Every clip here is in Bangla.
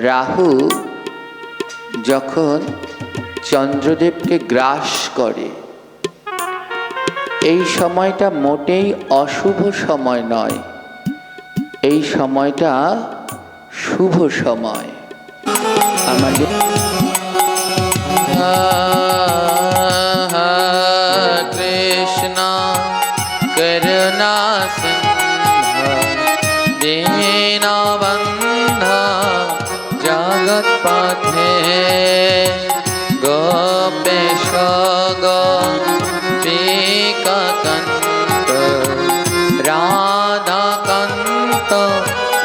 রাহু যখন চন্দ্রদেবকে গ্রাস করে, এই সময়টা মোটেই অশুভ সময় নয়, এই সময়টা শুভ সময়। আমাদের কৃষ্ণ করুণা সিন্ধু দীনবন্ধু জগৎপথে গোপেশ গোপিকাকান্ত রাধাকান্ত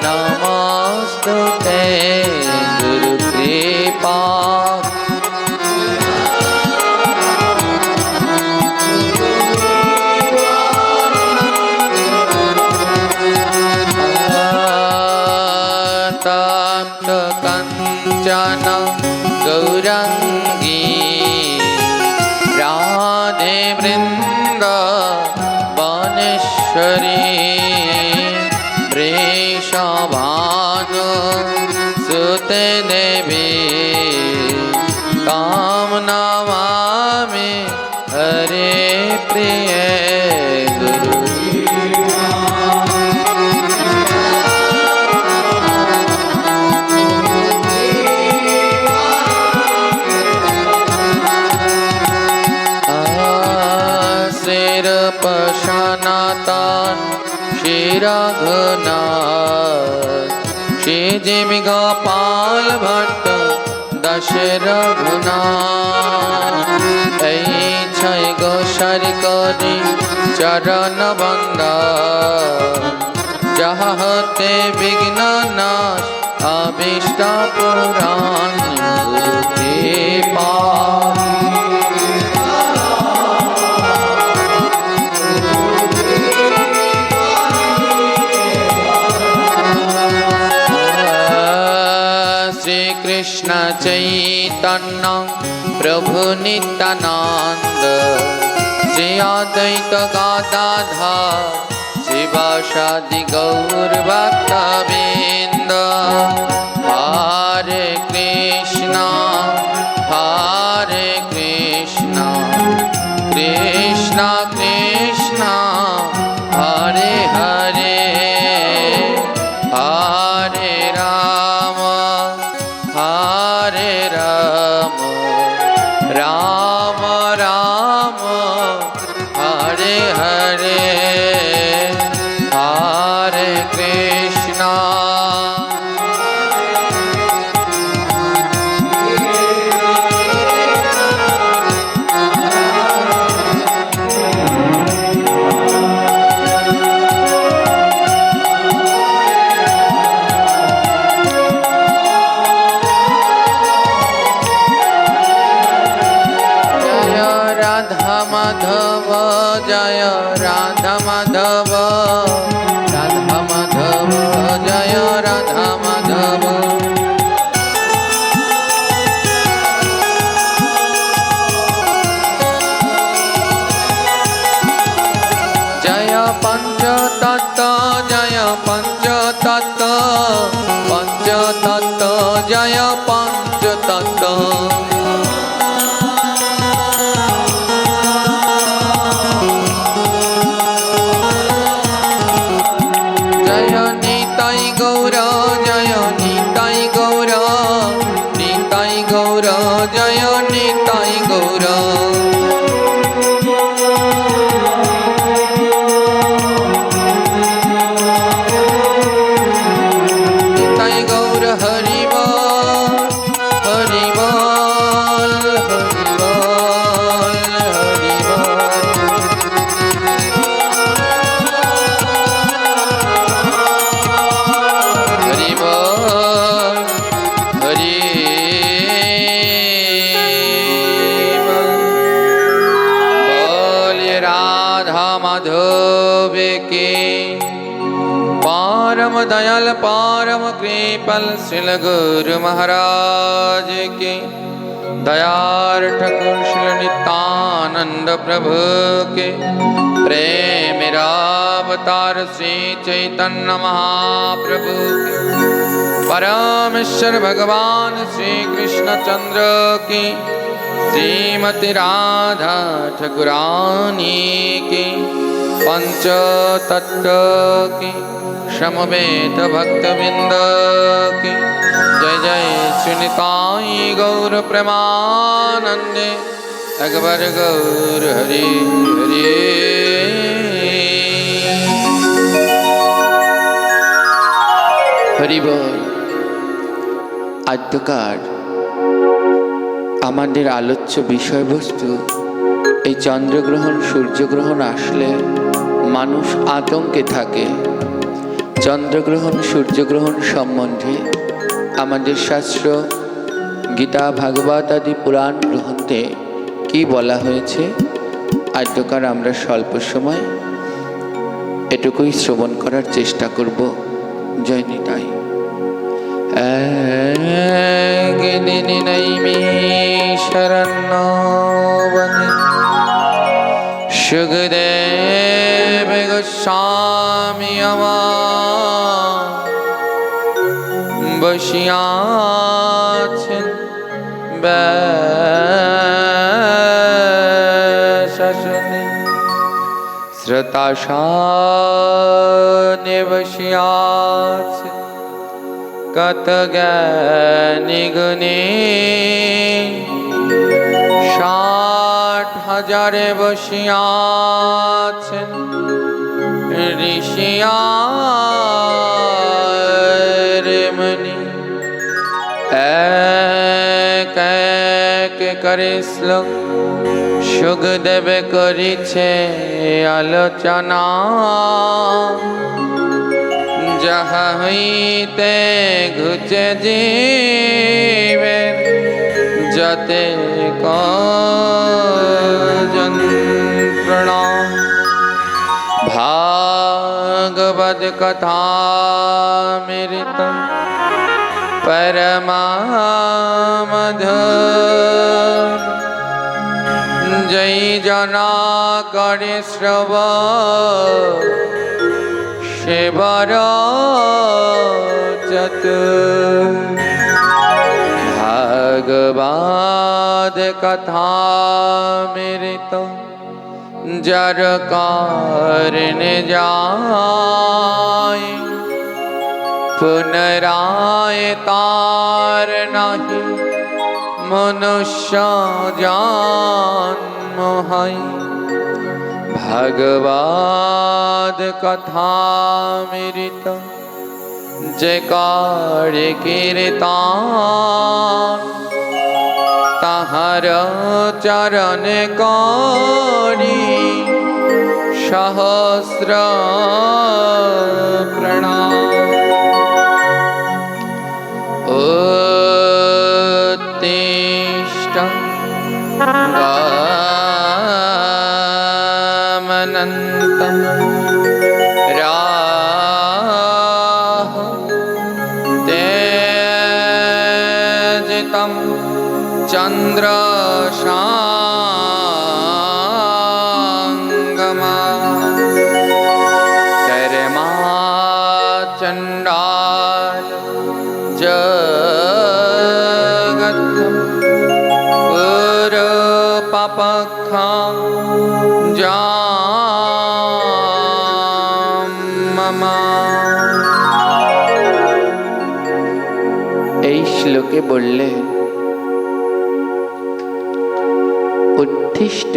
নমস্তুতে গুরুকৃপা। কাঞ্চন গৌরাঙ্গী রাধে বৃন্দাবনেশ্বরী বৃষভানু সুতে দেবী তাম নমামি হরে প্রিয়ে গুরু। সনাতন শ্রী রঘুনাথ শ্রী জিমি গোপাল ভট্ট দশ রঘুনাথ এই ছয় গোসারি করি চরণ বন্দন যাহা হতে বিঘ্ন নাশ অবিষ্ট পুরাণ গুরু কৃপা। কৃষ্ণ চৈতন্য প্রভু নিত্যানন্দ শ্রী অদ্বৈত গদাধর শিবাসাদি গৌর ভক্তবৃন্দ হরে কৃষ্ণ কৃষ্ণ কৃষ্ণ হরে হরে হরে রাম হরে রাম রাম রাম হরে হরে হরে কৃষ্ণ। মাধব জয় রাধা মাধব রাধা মাধব জয় রাধা মাধব। জয় পঞ্চতত্ত্ব জয় পঞ্চতত্ত্ব পঞ্চতত্ত্ব জয় পঞ্চতত্ত্ব। জয় নিতাই গৌর নিতাই গৌর হরি বল হরি বল হরি বল হরি বল। হরি বল হরি माधव के परम दयाल परम कृपल श्री गुरु महाराज के दयार ठाकुर श्री नित्यानंद प्रभु के, प्रेम मेरा अवतार श्री चैतन्य महाप्रभु के, परमेश्वर भगवान श्री कृष्ण चंद्र की, श्रीमती राधा ठाकुरानी की, पंच तत्व की, समवेत भक्तवृंद की, जय जय श्री निताई गौर प्रेमानंदे, अकबर गौर हरि हरि। हरि बोल। आद्यकार আমাদের আলোচ্য বিষয়বস্তু এই চন্দ্রগ্রহণ সূর্যগ্রহণ আসলে মানুষ আতঙ্কে থাকে। চন্দ্রগ্রহণ সূর্যগ্রহণ সম্বন্ধে আমাদের শাস্ত্র গীতা ভাগবত আদি পুরাণ গ্রন্থে কি বলা হয়েছে, আদ্যকার আমরা স্বল্প সময় এটুকুই শ্রবণ করার চেষ্টা করব। জয় নিতাই। शरण्यवने सुखदेव गोस्वामी बसियाছেন ব্যাসাসনে, শ্রোতাসনে বসিয়াছেন কত জ্ঞানী গুণী, 60,000 বসিয়াছেন ঋষিয়ার মুনি, এক এক করে শ্লোক সুখদেব করিছে আলোচনা, যাহা হইতে ঘুচে জীবের যতে যন্ত্রণা। ভাগবত কথামৃত পরমামধুর, জয় জনা করে শ্রবণ সেবার চতুর। ভাগবত কথামৃত যার কারণে যায়, পুনরায় তার নাহি মনুষ্য জন্ম হয়। ভাগবত কথামৃত যে করে কীর্তন, তাহার চরণে করি সহস্র প্রণাম। উত্তিষ্ঠ গামনন্তম রাহু তেজিতম চন্দ্র সাঙ্গমা, कर्मा चंडाल जगत पुर पापखा जाममा। এই শ্লোকে বললেন, উত্তিষ্ঠ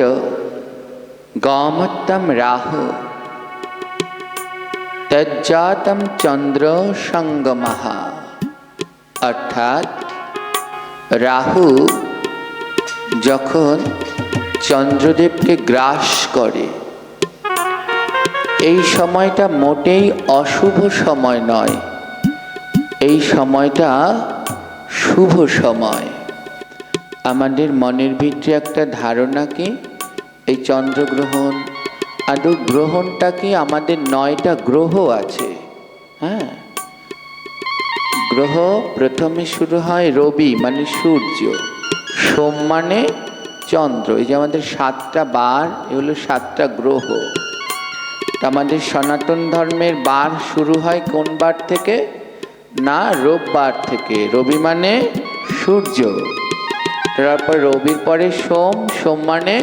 গমত্তম রাহু তজ্জাতম চন্দ্র সঙ্গমঃ, অর্থাৎ রাহু যখন চন্দ্রদেবকে গ্রাস করে, এই সময়টা মোটেই অশুভ সময় নয়, এই সময়টা শুভ সময়। আমাদের মনের ভিতরে একটা ধারণা কি এই চন্দ্রগ্রহণ আদৌ গ্রহণটা কি, আমাদের 9টা গ্রহ আছে। হ্যাঁ, গ্রহ প্রথমে শুরু হয় রবি মানে সূর্য, সোম মানে চন্দ্র। এই যে আমাদের 7টা বার, এগুলো 7টা গ্রহ। আমাদের সনাতন ধর্মের বার শুরু হয় কোন বার থেকে? না, রোববার থেকে। রবি মানে সূর্য, তারপর রবির পরে সোম, সোম মানে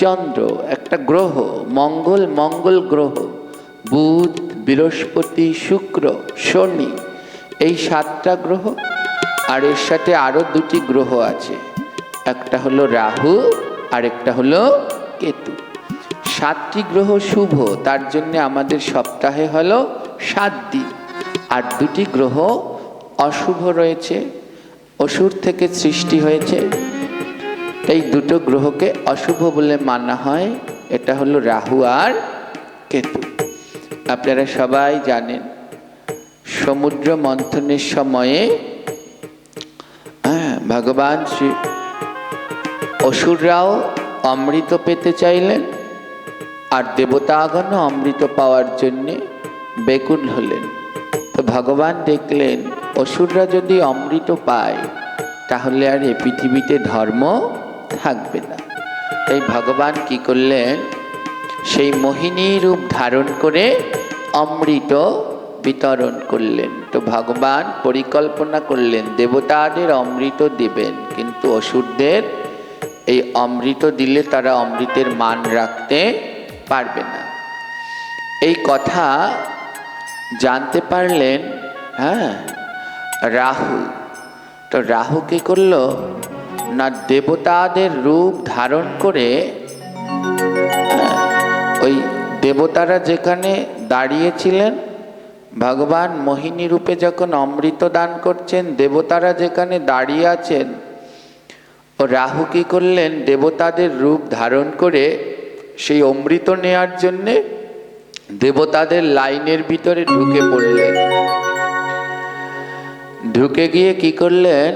চন্দ্র, একটা গ্রহ, মঙ্গল, মঙ্গল গ্রহ, বুধ, বৃহস্পতি, শুক্র, শনি, এই 7টা গ্রহ। আর এর সাথে আরো 2টি গ্রহ আছে, একটা হলো রাহু আর একটা হলো কেতু। 7টি গ্রহ শুভ, তার জন্য আমাদের সপ্তাহে হলো 7 দিন। আর 2টি গ্রহ অশুভ রয়েছে, অসুর থেকে সৃষ্টি হয়েছে। এই 2টো গ্রহকে অশুভ বলে মানা হয়। এটা হলো রাহু আর কেতু। আপনারা সবাই জানেন, সমুদ্র মন্থনের সময়ে ভগবান শ্রী অসুররাও অমৃত পেতে চাইলেন, আর দেবতাগণও অমৃত পাওয়ার জন্যে ব্যাকুল হলেন। তো ভগবান দেখলেন অসুররা যদি অমৃত পায় তাহলে আর এ পৃথিবীতে ধর্ম থাকবে না। তাই ভগবান কি করলেন, সেই মোহিনী রূপ ধারণ করে অমৃত বিতরণ করলেন। তো ভগবান পরিকল্পনা করলেন দেবতাদের অমৃত দিবেন, কিন্তু অসুরদের এই অমৃত দিলে তারা অমৃতের মান রাখতে পারবে না। এই কথা জানতে পারলেন রাহু। তো রাহু কি করলো না, দেবতাদের রূপ ধারণ করে ওই দেবতারা যেখানে দাঁড়িয়েছিলেন, ভগবান মোহিনী রূপে যখন অমৃত দান করছেন, দেবতারা যেখানে দাঁড়িয়ে আছেন, ও রাহু কি করলেন, দেবতাদের রূপ ধারণ করে সেই অমৃত নেয়ার জন্যে দেবতাদের লাইনের ভিতরে ঢুকে পড়লেন। ঢুকে গিয়ে কি করলেন,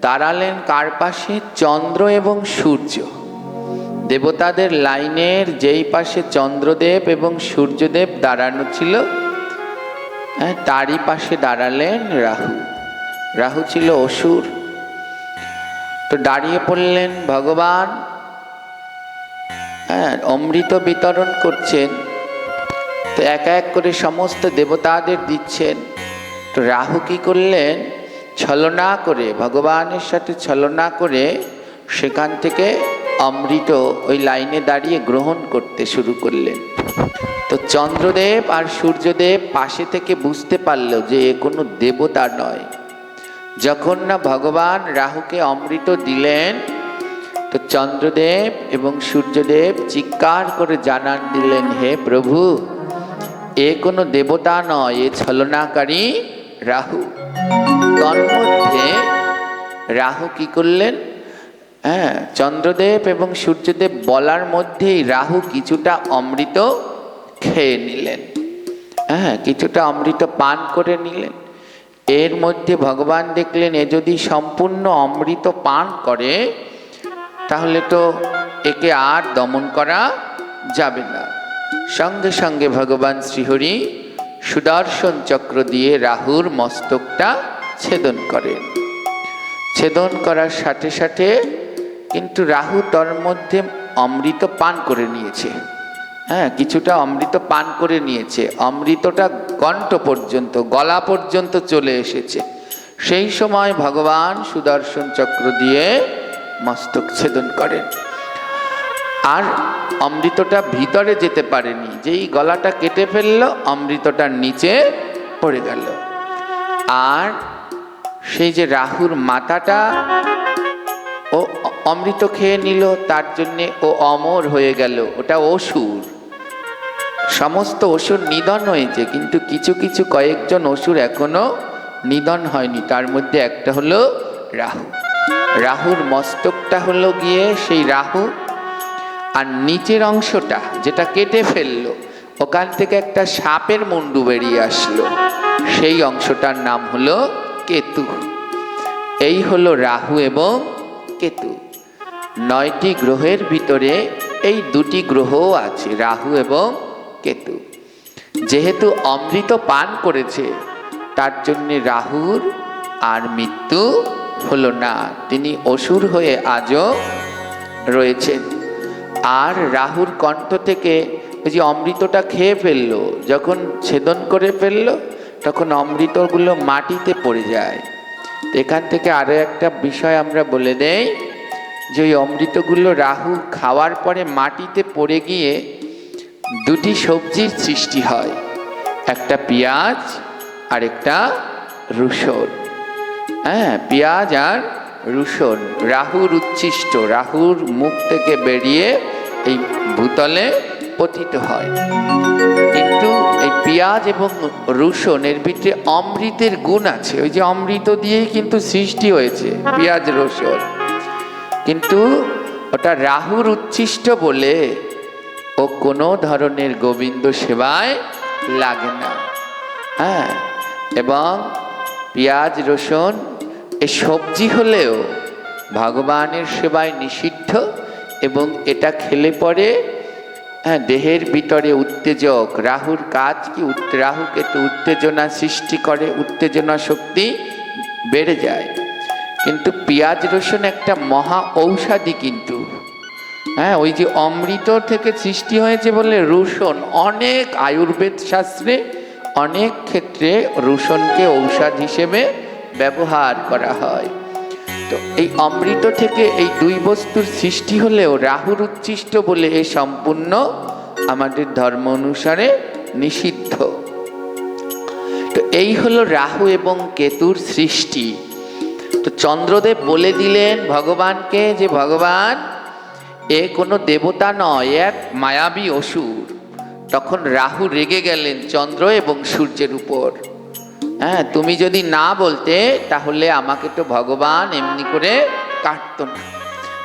দাঁড়ালেন কার পাশে? চন্দ্র এবং সূর্য। দেবতাদের লাইনের যেই পাশে চন্দ্রদেব এবং সূর্যদেব দাঁড়ানো ছিল, তারই পাশে দাঁড়ালেন রাহু। রাহু ছিল অসুর। তো দাঁড়িয়ে পড়লেন ভগবান, অমৃত বিতরণ করছেন। তো এক এক করে সমস্ত দেবতাদের দিচ্ছেন। তো রাহু কি করলেন, ছলনা করে, ভগবানের সাথে ছলনা করে সেখান থেকে অমৃত ওই লাইনে দাঁড়িয়ে গ্রহণ করতে শুরু করলেন। তো চন্দ্রদেব আর সূর্যদেব পাশে থেকে বুঝতে পারল যে এ কোনো দেবতা নয়। যখন না ভগবান রাহুকে অমৃত দিলেন, তো চন্দ্রদেব এবং সূর্যদেব চিৎকার করে জানান দিলেন, হে প্রভু, এ কোনো দেবতা নয়, এ ছলনাকারী রাহু। তন্মধ্যে রাহু কি করলেন, চন্দ্রদেব এবং সূর্যদেব বলার মধ্যেই রাহু কিছুটা অমৃত খেয়ে নিলেন, কিছুটা অমৃত পান করে নিলেন। এর মধ্যে ভগবান দেখলেন এ যদি সম্পূর্ণ অমৃত পান করে তাহলে তো একে আর দমন করা যাবে না। সঙ্গে সঙ্গে ভগবান শ্রীহরি সুদর্শন চক্র দিয়ে রাহুর মস্তকটা ছেদন করেন। ছেদন করার সাথে সাথে কিন্তু রাহু তার মধ্যে অমৃত পান করে নিয়েছে, কিছুটা অমৃত পান করে নিয়েছে। অমৃতটা কণ্ঠ পর্যন্ত, গলা পর্যন্ত চলে এসেছে। সেই সময় ভগবান সুদর্শন চক্র দিয়ে মস্তক ছেদন করেন। আর অমৃতটা ভিতরে যেতে পারেনি, যেই গলাটা কেটে ফেললো অমৃতটার নিচে পড়ে গেল। আর সেই যে রাহুর মাথাটা ও অমৃত খেয়ে নিল, তার জন্যে ও অমর হয়ে গেল। ওটা অসুর, সমস্ত অসুর নিধন হয়েছে, কিন্তু কিছু কিছু কয়েকজন অসুর এখনো নিধন হয়নি। তার মধ্যে একটা হলো রাহু। রাহুর মস্তকটা হলো গিয়ে সেই রাহু, আর নিচের অংশটা যেটা কেটে ফেললো, ওখান থেকে একটা সাপের মুন্ডু বেরিয়ে আসলো, সেই অংশটার নাম হলো কেতু। এই হলো রাহু এবং কেতু। 9টি গ্রহের ভিতরে এই 2টি গ্রহ আছে, রাহু এবং কেতু। যেহেতু অমৃত পান করেছে তার জন্য রাহুর আর মৃত্যু হলো না, তিনি অসুর হয়ে আজও রয়েছেন। আর রাহুর কণ্ঠ থেকে ওই যে অমৃতটা খেয়ে ফেললো, যখন ছেদন করে ফেললো তখন অমৃতগুলো মাটিতে পড়ে যায়। এখান থেকে আরও একটা বিষয় আমরা বলে দেই, যে ওই অমৃতগুলো রাহু খাওয়ার পরে মাটিতে পড়ে গিয়ে দুটি সবজির সৃষ্টি হয়, একটা পেঁয়াজ আর একটা রসুন। হ্যাঁ, পেঁয়াজ আর রসুন রাহুর উচ্ছিষ্ট, রাহুর মুখ থেকে বেরিয়ে এই ভূতলে পতিত হয়। কিন্তু এই পেঁয়াজ এবং রসুন এর ভিতরে অমৃতের গুণ আছে, ওই যে অমৃত দিয়েই কিন্তু সৃষ্টি হয়েছে পেঁয়াজ রসুন, কিন্তু ওটা রাহুর উচ্ছিষ্ট বলে ও কোনো ধরনের গোবিন্দ সেবায় লাগে না। হ্যাঁ, এবং পেঁয়াজ রসুন এ সবজি হলেও ভগবানের সেবায় নিষিদ্ধ, এবং এটা খেলে পরে দেহের ভিতরে উত্তেজক, রাহুর কাজ কি, রাহুকে তো উত্তেজনা সৃষ্টি করে, উত্তেজনা শক্তি বেড়ে যায়। কিন্তু পেঁয়াজ রসুন একটা মহা ঔষধি কিন্তু। হ্যাঁ, ওই যে অমৃত থেকে সৃষ্টি হয়েছে বলে রসুন, অনেক আয়ুর্বেদ শাস্ত্রে অনেক ক্ষেত্রে রসুনকে ঔষধ হিসেবে ব্যবহার করা হয়। তো এই অমৃত থেকে এই দুই বস্তুর সৃষ্টি হলেও রাহুর উচ্ছিষ্ট বলে এ সম্পূর্ণ আমাদের ধর্ম অনুসারে নিষিদ্ধ। তো এই হলো রাহু এবং কেতুর সৃষ্টি। তো চন্দ্রদেব বলে দিলেন ভগবানকে যে ভগবান এ কোনো দেবতা নয়, এক মায়াবী অসুর। তখন রাহু রেগে গেলেন চন্দ্র এবং সূর্যের উপর। হ্যাঁ, তুমি যদি না বলতে তাহলে আমাকে তো ভগবান এমনি করে কাটত না।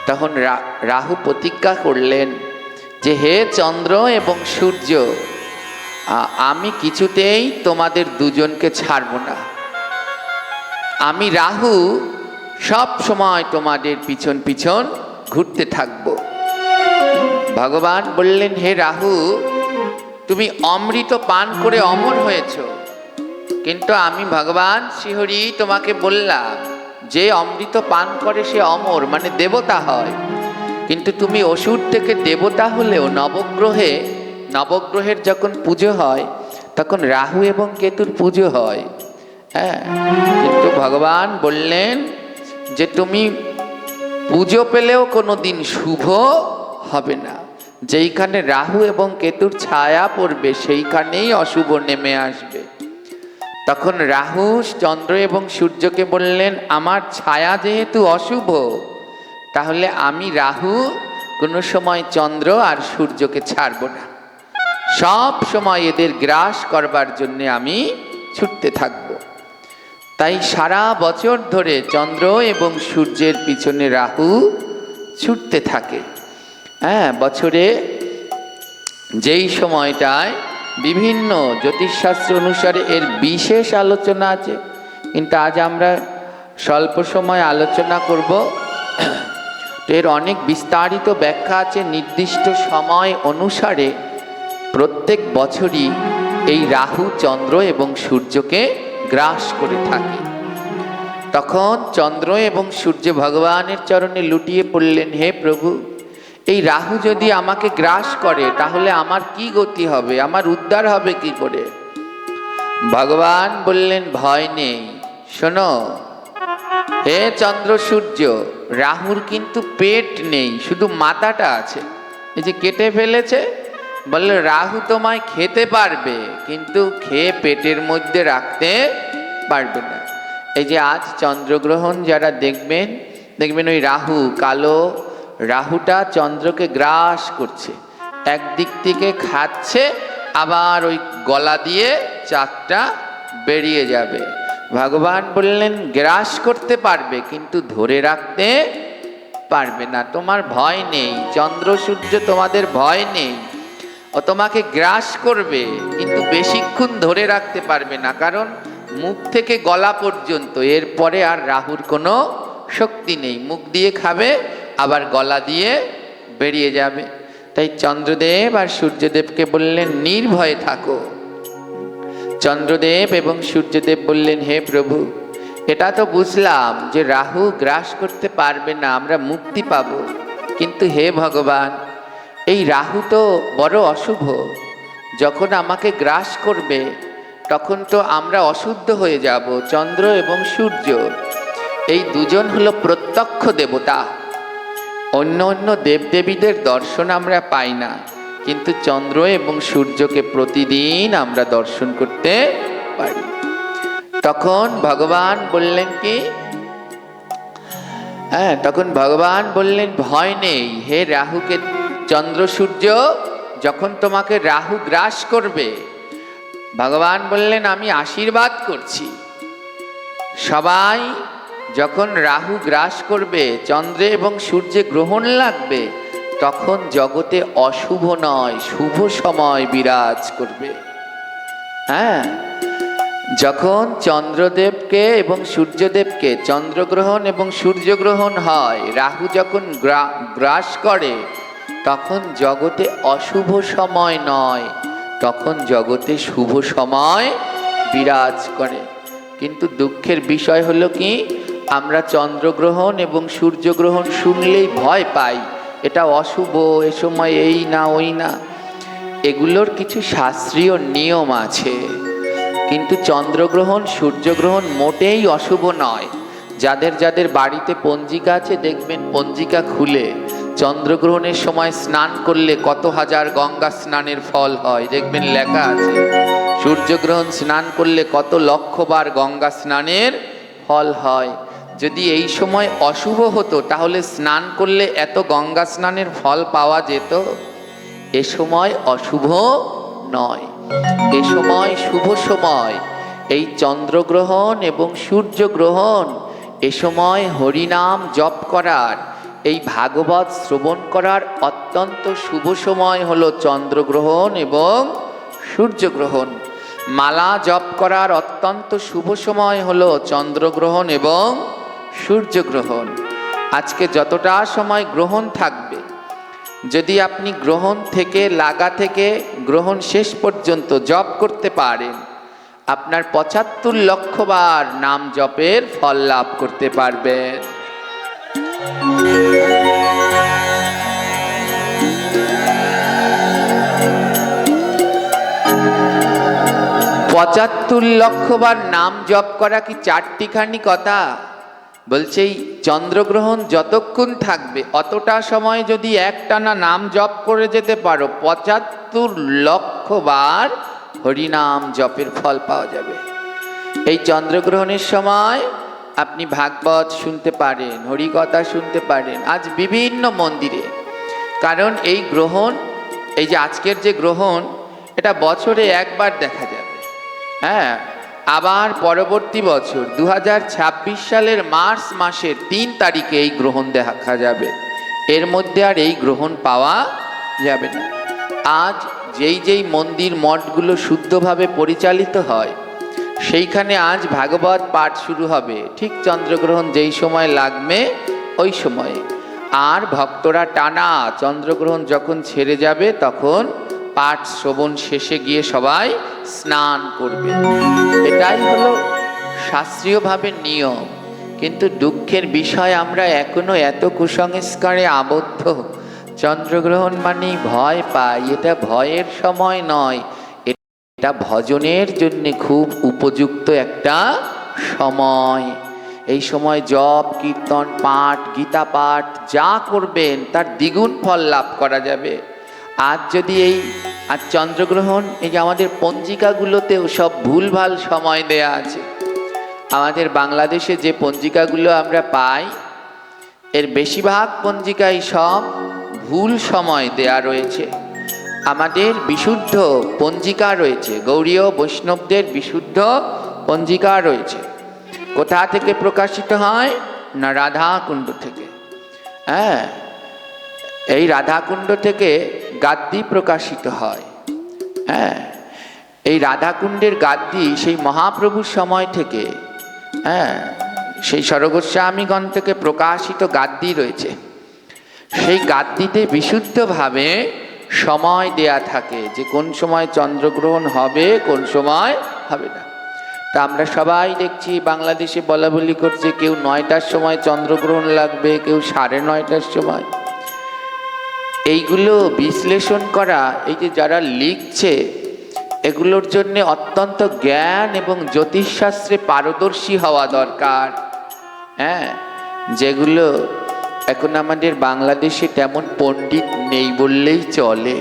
তখন রাহু প্রতিজ্ঞা করলেন যে হে চন্দ্র এবং সূর্য, আমি কিছুতেই তোমাদের দুজনকে ছাড়ব না। আমি রাহু সব সময় তোমাদের পিছন পিছন ঘুরতে থাকব। ভগবান বললেন, হে রাহু, তুমি অমৃত পান করে অমর হয়েছ, কিন্তু আমি ভগবান শ্রীহরি তোমাকে বললাম যে অমৃত পান করে সে অমর, মানে দেবতা হয়। কিন্তু তুমি অসুর থেকে দেবতা হলেও নবগ্রহের যখন পুজো হয় তখন রাহু এবং কেতুর পুজো হয়। হ্যাঁ, কিন্তু ভগবান বললেন যে তুমি পুজো পেলেও কোনো দিন শুভ হবে না। যেইখানে রাহু এবং কেতুর ছায়া পড়বে সেইখানেই অশুভ নেমে আসবে। তখন রাহু চন্দ্র এবং সূর্যকে বললেন, আমার ছায়া যেহেতু অশুভ, তাহলে আমি রাহু কোনো সময় চন্দ্র আর সূর্যকে ছাড়ব না, সব সময় এদের গ্রাস করবার জন্য আমি ছুটতে থাকব। তাই সারা বছর ধরে চন্দ্র এবং সূর্যের পিছনে রাহু ছুটতে থাকে। হ্যাঁ, বছরে যেই সময়টায় বিভিন্ন জ্যোতিষশাস্ত্র অনুসারে এর বিশেষ আলোচনা আছে, কিন্তু আজ আমরা স্বল্প সময় আলোচনা করব। এর অনেক বিস্তারিত ব্যাখ্যা আছে। নির্দিষ্ট সময় অনুসারে প্রত্যেক বছরই এই রাহু চন্দ্র এবং সূর্যকে গ্রাস করে থাকে। তখন চন্দ্র এবং সূর্য ভগবানের চরণে লুটিয়ে পড়লেন, হে প্রভু, এই রাহু যদি আমাকে গ্রাস করে তাহলে আমার কি গতি হবে, আমার উদ্ধার হবে কি করে? ভগবান বললেন, ভয় নেই, শোনো হে চন্দ্র সূর্য, রাহুর কিন্তু পেট নেই, শুধু মাথাটা আছে, এই যে কেটে ফেলেছে। বললে রাহু তোমায় খেতে পারবে, কিন্তু খেয়ে পেটের মধ্যে রাখতে পারবে না। এই যে আজ চন্দ্রগ্রহণ যারা দেখবেন ওই রাহু, কালো রাহুটা চন্দ্রকে গ্রাস করছে, একদিক থেকে খাচ্ছে, আবার ওই গলা দিয়ে চাকটা বেরিয়ে যাবে। ভগবান বললেন, গ্রাস করতে পারবে কিন্তু ধরে রাখতে পারবে না। তোমার ভয় নেই, চন্দ্র সূর্য তোমাদের ভয় নেই। ও তোমাকে গ্রাস করবে কিন্তু বেশিক্ষণ ধরে রাখতে পারবে না, কারণ মুখ থেকে গলা পর্যন্ত, এরপরে আর রাহুর কোনো শক্তি নেই। মুখ দিয়ে খাবে, আবার গলা দিয়ে বেরিয়ে যাবে। তাই চন্দ্রদেব আর সূর্যদেবকে বললেন, নির্ভয়ে থাকো। চন্দ্রদেব এবং সূর্যদেব বললেন, হে প্রভু, এটা তো বুঝলাম যে রাহু গ্রাস করতে পারবে না, আমরা মুক্তি পাব। কিন্তু হে ভগবান, এই রাহু তো বড় অশুভ, যখন আমাকে গ্রাস করবে তখন তো আমরা অশুদ্ধ হয়ে যাব। চন্দ্র এবং সূর্য এই দুজন হলো প্রত্যক্ষ দেবতা। অন্য অন্য দেবদেবীদের দর্শন আমরা পাই না, কিন্তু চন্দ্র এবং সূর্যকে প্রতিদিন আমরা দর্শন করতে পারি। তখন ভগবান বললেন কি, তখন ভগবান বললেন ভয় নেই হে রাহুকে, চন্দ্র সূর্য যখন তোমাকে রাহু গ্রাস করবে, ভগবান বললেন আমি আশীর্বাদ করছি। সবাই যখন রাহু গ্রাস করবে, চন্দ্রে এবং সূর্যে গ্রহণ লাগবে, তখন জগতে অশুভ নয় শুভ সময় বিরাজ করবে। হ্যাঁ, যখন চন্দ্রদেবকে এবং সূর্যদেবকে চন্দ্রগ্রহণ এবং সূর্যগ্রহণ হয়, রাহু যখন গ্রাস করে, তখন জগতে অশুভ সময় নয়, তখন জগতে শুভ সময় বিরাজ করে। কিন্তু দুঃখের বিষয় হলো কি, আমরা চন্দ্রগ্রহণ এবং সূর্যগ্রহণ শুনলেই ভয় পাই, এটা অশুভ, এ সময় এই না ওই না। এগুলোর কিছু শাস্ত্রীয় নিয়ম আছে, কিন্তু চন্দ্রগ্রহণ সূর্যগ্রহণ মোটেই অশুভ নয়। যাদের যাদের বাড়িতে পঞ্জিকা আছে, দেখবেন পঞ্জিকা খুলে চন্দ্রগ্রহণের সময় স্নান করলে কত হাজার গঙ্গা স্নানের ফল হয়, দেখবেন লেখা আছে। সূর্যগ্রহণ স্নান করলে কত লক্ষবার গঙ্গা স্নানের ফল হয়। যদি এই সময় অশুভ হতো, তাহলে স্নান করলে এত গঙ্গা স্নানের ফল পাওয়া যেত? এ সময় অশুভ নয়, এ সময় শুভ সময়। এই চন্দ্রগ্রহণ এবং সূর্যগ্রহণ, এ সময় হরিনাম জপ করার, এই ভাগবত শ্রবণ করার অত্যন্ত শুভ সময় হলো চন্দ্রগ্রহণ এবং সূর্যগ্রহণ। মালা জপ করার অত্যন্ত শুভ সময় হলো চন্দ্রগ্রহণ এবং সূর্যগ্রহণ। আজকে যতটা সময় গ্রহণ থাকবে, যদি আপনি গ্রহণ থেকে লাগা থেকে গ্রহণ শেষ পর্যন্ত জপ করতে পারেন, আপনার ৭৫ লক্ষ বার নাম জপের ফল লাভ করতে পারবেন। ৭৫ লক্ষ বার নাম জপ করা কি চারটিখানি কথা? বলছে এই চন্দ্রগ্রহণ যতক্ষণ থাকবে, অতটা সময় যদি একটানা নাম জপ করে যেতে পারো, ৭৫ লক্ষ বার হরিনাম জপের ফল পাওয়া যাবে। এই চন্দ্রগ্রহণের সময় আপনি ভাগবত শুনতে পারেন, হরিকথা শুনতে পারেন আজ বিভিন্ন মন্দিরে। কারণ এই গ্রহণ, এই যে আজকের যে গ্রহণ, এটা বছরে একবার দেখা যাবে। হ্যাঁ, আবার পরবর্তী বছর 2026 সালের মার্চ মাসের 3 তারিখে এই গ্রহণ দেখা যাবে। এর মধ্যে আর এই গ্রহণ পাওয়া যাবে না। আজ যেই যেই মন্দির মঠগুলো শুদ্ধভাবে পরিচালিত হয়, সেইখানে আজ ভাগবত পাঠ শুরু হবে ঠিক চন্দ্রগ্রহণ যেই সময় লাগবে ওই সময়ে। আর ভক্তরা টানা চন্দ্রগ্রহণ যখন ছেড়ে যাবে, তখন পাঠ শ্রবণ শেষে গিয়ে সবাই স্নান করবে। এটাই হলো শাস্ত্রীয়ভাবে নিয়ম। কিন্তু দুঃখের বিষয়, আমরা এখনো এত কুসংস্কারে আবদ্ধ। চন্দ্রগ্রহণ মানেই ভয় পাই। এটা ভয়ের সময় নয়, এটা ভজনের জন্য খুব উপযুক্ত একটা সময়। এই সময় জপ, কীর্তন, পাঠ, গীতা পাঠ যা করবেন তার দ্বিগুণ ফল লাভ করা যাবে। আজ যদি আজ চন্দ্রগ্রহণ, এই যে আমাদের পঞ্জিকাগুলোতেও সব ভুলভাল সময় দেয়া আছে। আমাদের বাংলাদেশে যে পঞ্জিকাগুলো আমরা পাই, এর বেশিরভাগ পঞ্জিকাই সব ভুল সময় দেয়া রয়েছে। আমাদের বিশুদ্ধ পঞ্জিকা রয়েছে, গৌড়ীয় বৈষ্ণবদের বিশুদ্ধ পঞ্জিকা রয়েছে। কোথা থেকে প্রকাশিত হয় না? রাধাকুণ্ড থেকে। হ্যাঁ, এই রাধাকুণ্ড থেকে গাদ্দি প্রকাশিত হয়। হ্যাঁ, এই রাধাকুণ্ডের গাদ্দি সেই মহাপ্রভুর সময় থেকে, হ্যাঁ, সেই সরগোস্বামীগণ থেকে প্রকাশিত গাদ্দি রয়েছে। সেই গাদ্দিতে বিশুদ্ধভাবে সময় দেয়া থাকে যে কোন সময় চন্দ্রগ্রহণ হবে, কোন সময় হবে না। তা আমরা সবাই দেখছি বাংলাদেশে বলা বলি করছে, কেউ 9টার সময় চন্দ্রগ্রহণ লাগবে, কেউ 9:30টার সময়। এইগুলো বিশ্লেষণ করা, এই যে যারা লিখছে, এগুলোর জন্য অত্যন্ত জ্ঞান এবং জ্যোতিষশাস্ত্রে পারদর্শী হওয়া দরকার। হ্যাঁ, যেগুলো এখন আমাদের বাংলাদেশে তেমন পণ্ডিত নেই বললেই চলে।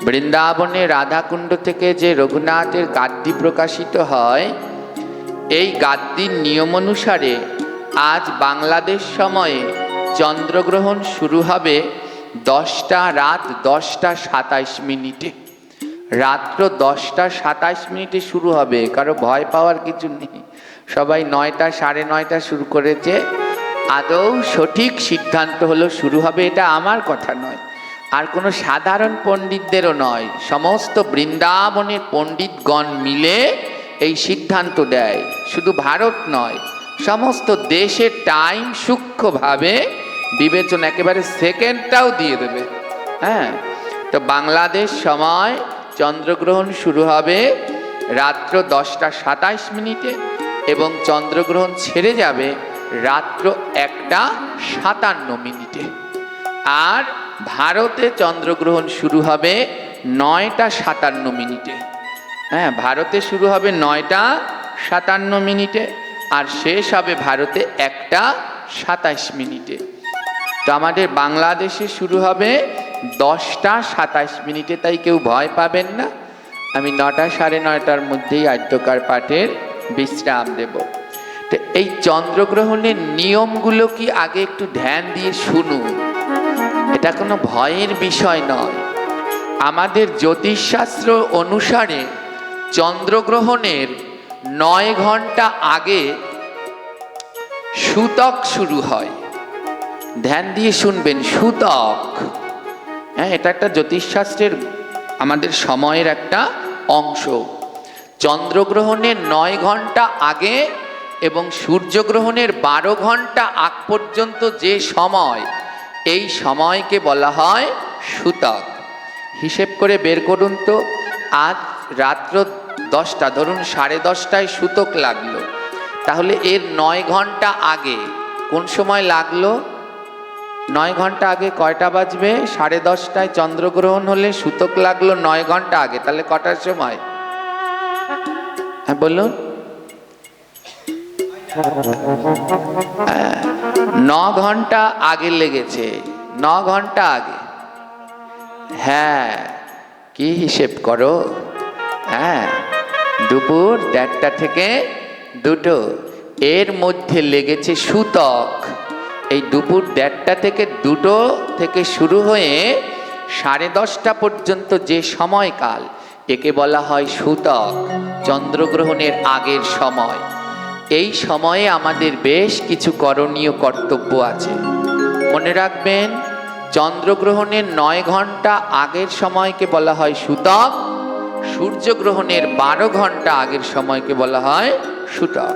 বৃন্দাবনে রাধাকুণ্ড থেকে যে রঘুনাথের গাদ্যি প্রকাশিত হয়, এই গাদ্যির নিয়ম অনুসারে আজ বাংলাদেশ সময়ে চন্দ্রগ্রহণ শুরু হবে রাত 10:27। রাত্র 10:27 শুরু হবে। কারো ভয় পাওয়ার কিছু নেই, সবাই 9টা 9:30 শুরু করেছে। আদৌ সঠিক সিদ্ধান্ত হলো শুরু হবে, এটা আমার কথা নয়, আর কোনো সাধারণ পণ্ডিতদেরও নয়, সমস্ত বৃন্দাবনের পণ্ডিতগণ মিলে এই সিদ্ধান্ত দেয়। শুধু ভারত নয়, সমস্ত দেশের টাইম সূক্ষ্মভাবে বিবেচনা, একেবারে সেকেন্ডটাও দিয়ে দেবে। হ্যাঁ, তো বাংলাদেশ সময় চন্দ্রগ্রহণ শুরু হবে রাত্র 10:27 এবং চন্দ্রগ্রহণ ছেড়ে যাবে রাত্র 1:57। আর ভারতে চন্দ্রগ্রহণ শুরু হবে 9:57। হ্যাঁ, ভারতে শুরু হবে 9:57 আর শেষ হবে ভারতে 1:27। তো আমাদের বাংলাদেশে শুরু হবে 10:27। তাই কেউ ভয় পাবেন না, আমি 9টা 9:30টার মধ্যেই আদ্যকার পাঠের বিশ্রাম দেব। তো এই চন্দ্রগ্রহণের নিয়মগুলো কি আগে একটু ধ্যান দিয়ে শুনুন, এটা কোনো ভয়ের বিষয় নয়। আমাদের জ্যোতিষশাস্ত্র অনুসারে চন্দ্রগ্রহণের 9 ঘন্টা আগে সূতক শুরু হয়। ধ্যান দিয়ে শুনবেন, সূতক। হ্যাঁ, এটা একটা জ্যোতিষশাস্ত্রের আমাদের সময়ের একটা অংশ। চন্দ্রগ্রহণের 9 ঘন্টা আগে এবং সূর্যগ্রহণের 12 ঘন্টা আগ পর্যন্ত যে সময়, এই সময়কে বলা হয় সূতক। হিসেব করে বের করুন তো, আজ রাত্র 10টা, ধরুন 10:30টায় সূতক লাগলো, তাহলে এর 9 ঘন্টা আগে কোন সময় লাগলো? 9 ঘন্টা আগে কয়টা বাজবে? 10:30টায় চন্দ্রগ্রহণ হলে সূতক লাগলো 9 ঘন্টা আগে, তাহলে কটার সময়? হ্যাঁ বলুন। 9 ঘন্টা আগে লেগেছে, 9 ঘন্টা আগে। হ্যাঁ, কি হিসেব করো? হ্যাঁ, দুপুর 1:30 থেকে 2টো, এর মধ্যে লেগেছে সূতক। এই দুপুর 1:30 থেকে 2টো থেকে শুরু হয়ে 10:30টা পর্যন্ত যে সময়কাল, একে বলা হয় সূতক, চন্দ্রগ্রহণের আগের সময়। এই সময়ে আমাদের বেশ কিছু করণীয় কর্তব্য আছে। মনে রাখবেন, চন্দ্রগ্রহণের 9 ঘন্টা আগের সময়কে বলা হয় সূতক, সূর্যগ্রহণের 12 ঘন্টা আগের সময়কে বলা হয় সূতক।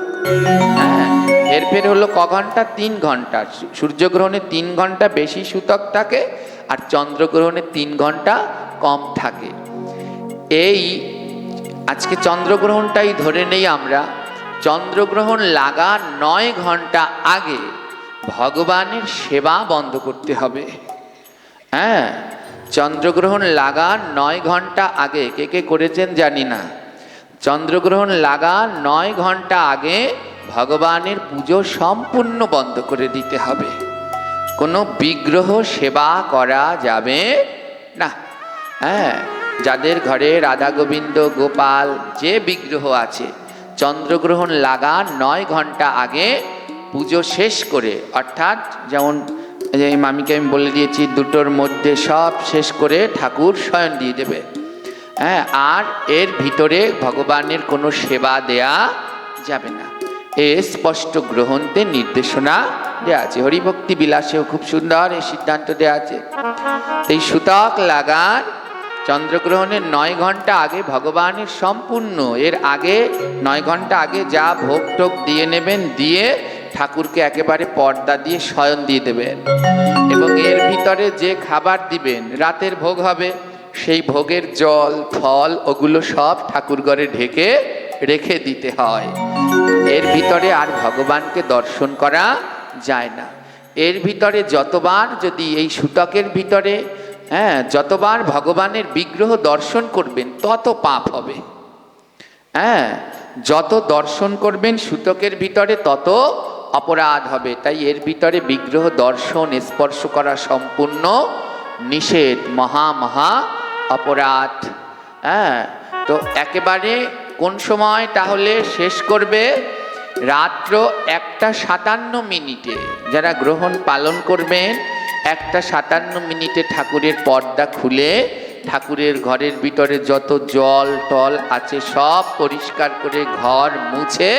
হ্যাঁ, হেরফের হলো ক ঘন্টা? 3 ঘন্টা। সূর্যগ্রহণে 3 ঘন্টা বেশি সূতক থাকে আর চন্দ্রগ্রহণে 3 ঘন্টা কম থাকে। এই আজকে চন্দ্রগ্রহণটাই ধরে নেই আমরা। চন্দ্রগ্রহণ লাগা 9 ঘন্টা আগে ভগবানের সেবা বন্ধ করতে হবে। হ্যাঁ, চন্দ্রগ্রহণ লাগা 9 ঘন্টা আগে কে কে করেছেন জানি না। চন্দ্রগ্রহণ লাগা 9 ঘন্টা আগে ভগবানের পুজো সম্পূর্ণ বন্ধ করে দিতে হবে। কোনো বিগ্রহ সেবা করা যাবে না। হ্যাঁ, যাদের ঘরে রাধা গোবিন্দ গোপাল যে বিগ্রহ আছে, চন্দ্রগ্রহণ লাগা 9 ঘন্টা আগে পুজো শেষ করে, অর্থাৎ যেমন এই মামিকে আমি বলে দিয়েছি 2টোর মধ্যে সব শেষ করে ঠাকুর শয়ন দিয়ে দেবে। হ্যাঁ, আর এর ভিতরে ভগবানের কোনো সেবা দেয়া যাবে না, এ স্পষ্ট গ্রন্থে নির্দেশনা দেওয়া আছে। হরিভক্তি বিলাসেও খুব সুন্দর এই সিদ্ধান্ত দেওয়া আছে। এই সূতক লাগার চন্দ্রগ্রহণের 9 ঘন্টা আগে ভগবানের সম্পূর্ণ, এর আগে 9 ঘন্টা আগে যা ভোগ টোগ দিয়ে নেবেন, দিয়ে ঠাকুরকে একেবারে পর্দা দিয়ে শয়ন দিয়ে দেবেন। এবং এর ভিতরে যে খাবার দিবেন, রাতের ভোগ হবে, সেই ভোগের জল ফল ওগুলো সব ঠাকুর ঘরে ঢেকে রেখে দিতে হয়। এর ভিতরে আর ভগবানকে দর্শন করা যায় না। এর ভিতরে যতবার যদি এই সূতকের ভিতরে যতবার ভগবানের বিগ্রহ দর্শন করবেন তত পাপ হবে। যত দর্শন করবেন সূতকের ভিতরে তত অপরাধ হবে। তাই এর ভিতরে বিগ্রহ দর্শন স্পর্শ করা সম্পূর্ণ নিষেধ, মহা মহা অপরাধ। তো একেবারে কোন সময় তাহলে শেষ করবে? রাত্র 1:57 যারা গ্রহণ পালন করবেন 1:57 ঠাকুরের পর্দা খুলে ঠাকুরের ঘরের ভিতরে যত জল টল আছে সব পরিষ্কার করে ঘর মুছে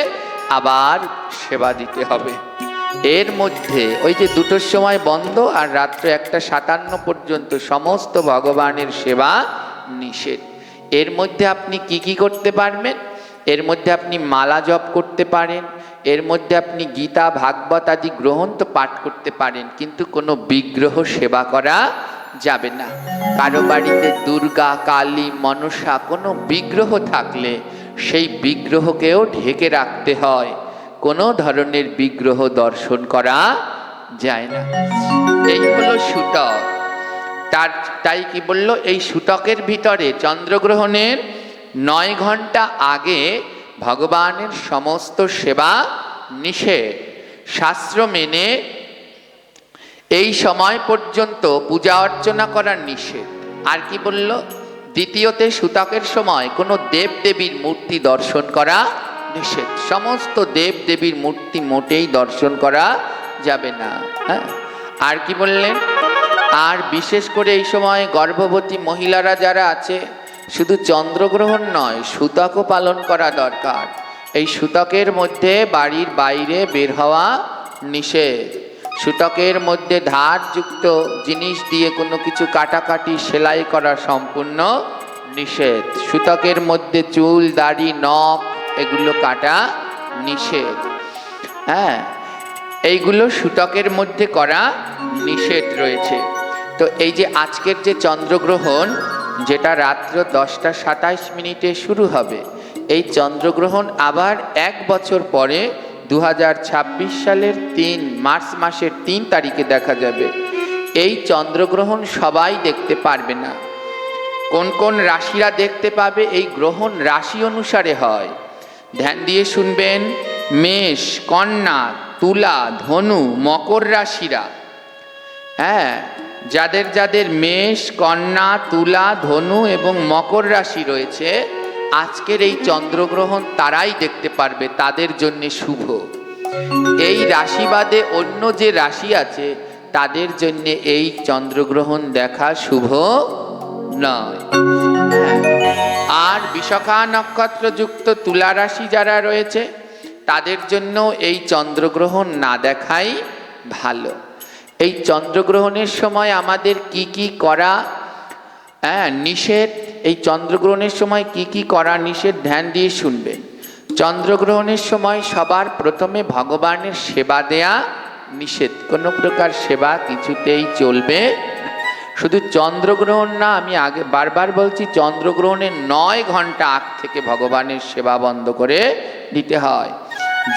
আবার সেবা দিতে হবে। এর মধ্যে ওই যে 2টোর সময় বন্ধ আর রাত্র 1:57 পর্যন্ত সমস্ত ভগবানের সেবা নিষেধ। এর মধ্যে আপনি কি করতে পারবেন? এর মধ্যে আপনি মালা জপ করতে পারেন, এর মধ্যে আপনি গীতা ভাগবত আদি গ্রন্থ পাঠ করতে পারেন, কিন্তু কোনো বিগ্রহ সেবা করা যাবে না। কারো বাড়িতে দুর্গা কালী মনসা কোনো বিগ্রহ থাকলে সেই বিগ্রহকেও ঢেকে রাখতে হয়, কোনো ধরনের বিগ্রহ দর্শন করা যায় না। এই হলো সূতক। তাই কি বলল? এই সূতকের ভিতরে চন্দ্রগ্রহণের 9 ঘন্টা আগে ভগবানের সমস্ত সেবা নিষেধ। শাস্ত্র মেনে এই সময় পর্যন্ত পূজা অর্চনা করা নিষেধ। আর কি বলল? দ্বিতীয়তে সূতকের সময় কোনো দেব দেবীর মূর্তি দর্শন করা নিষেধ। সমস্ত দেব দেবীর মূর্তি মোটেই দর্শন করা যাবে না। আর কি বললেন? আর বিশেষ করে এই সময় গর্ভবতী মহিলারা যারা আছে, শুধু চন্দ্রগ্রহণ নয় সূতকও পালন করা দরকার। এই সূতকের মধ্যে বাড়ির বাইরে বের হওয়া নিষেধ। সূতকের মধ্যে ধারযুক্ত জিনিস দিয়ে কোনো কিছু কাটাকাটি সেলাই করা সম্পূর্ণ নিষেধ। সূতকের মধ্যে চুল দাড়ি নখ এগুলো কাটা নিষেধ। এইগুলো সূতকের মধ্যে করা নিষেধ রয়েছে। তো এই যে আজকের যে চন্দ্রগ্রহণ, যেটা রাত্র 10:27 শুরু হবে, এই চন্দ্রগ্রহণ আবার 1 বছর পরে 2026 সালের মার্চ মাসের 3 তারিখে দেখা যাবে। এই চন্দ্রগ্রহণ সবাই দেখতে পারবে না। কোন কোন রাশিরা দেখতে পাবে? এই গ্রহণ রাশি অনুসারে হয়। ধ্যান দিয়ে শুনবেন। মেষ, কন্যা, তুলা, ধনু, মকর রাশিরা, যাদের যাদের মেষ, কন্যা, তুলা, ধনু এবং মকর রাশি রয়েছে, আজকের এই চন্দ্রগ্রহণ তারাই দেখতে পারবে, তাদের জন্য শুভ। এই রাশি বাদে অন্য যে রাশি আছে তাদের জন্য এই চন্দ্রগ্রহণ দেখা শুভ নয়। আর বিশাখা নক্ষত্রযুক্ত তুলা রাশি যারা রয়েছে তাদের জন্য এই চন্দ্রগ্রহণ না দেখাই ভালো। এই চন্দ্রগ্রহণের সময় আমাদের কি করা নিষেধ, এই চন্দ্রগ্রহণের সময় কি করা নিষেধ ধ্যান দিয়ে শুনবেন। চন্দ্রগ্রহণের সময় সবার প্রথমে ভগবানের সেবা দেয়া নিষেধ। কোনো প্রকার সেবা কিছুতেই চলবে। শুধু চন্দ্রগ্রহণ না, আমি আগে বারবার বলছি, চন্দ্রগ্রহণের 9 ঘন্টা আগ থেকে ভগবানের সেবা বন্ধ করে দিতে হয়।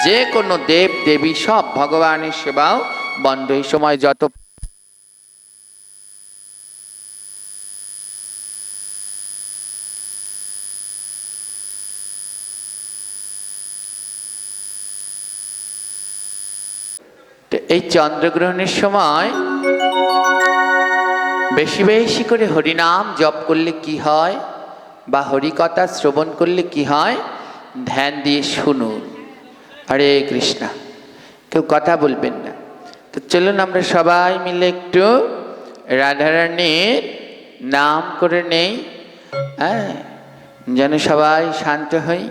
যে কোনো দেব দেবী সব ভগবানের সেবাও বন্ধ। এই সময় যত এই চন্দ্রগ্রহণের সময় বেশি বেশি করে হরিনাম জপ করলে কি হয় বা হরিকথা শ্রবণ করলে কি হয় ধ্যান দিয়ে শুনুন। হরে কৃষ্ণ। কেউ কথা বলবেন না। তো চলুন আমরা সবাই মিলে একটু রাধারানীর নাম করে নেই, যেন সবাই শান্ত হই।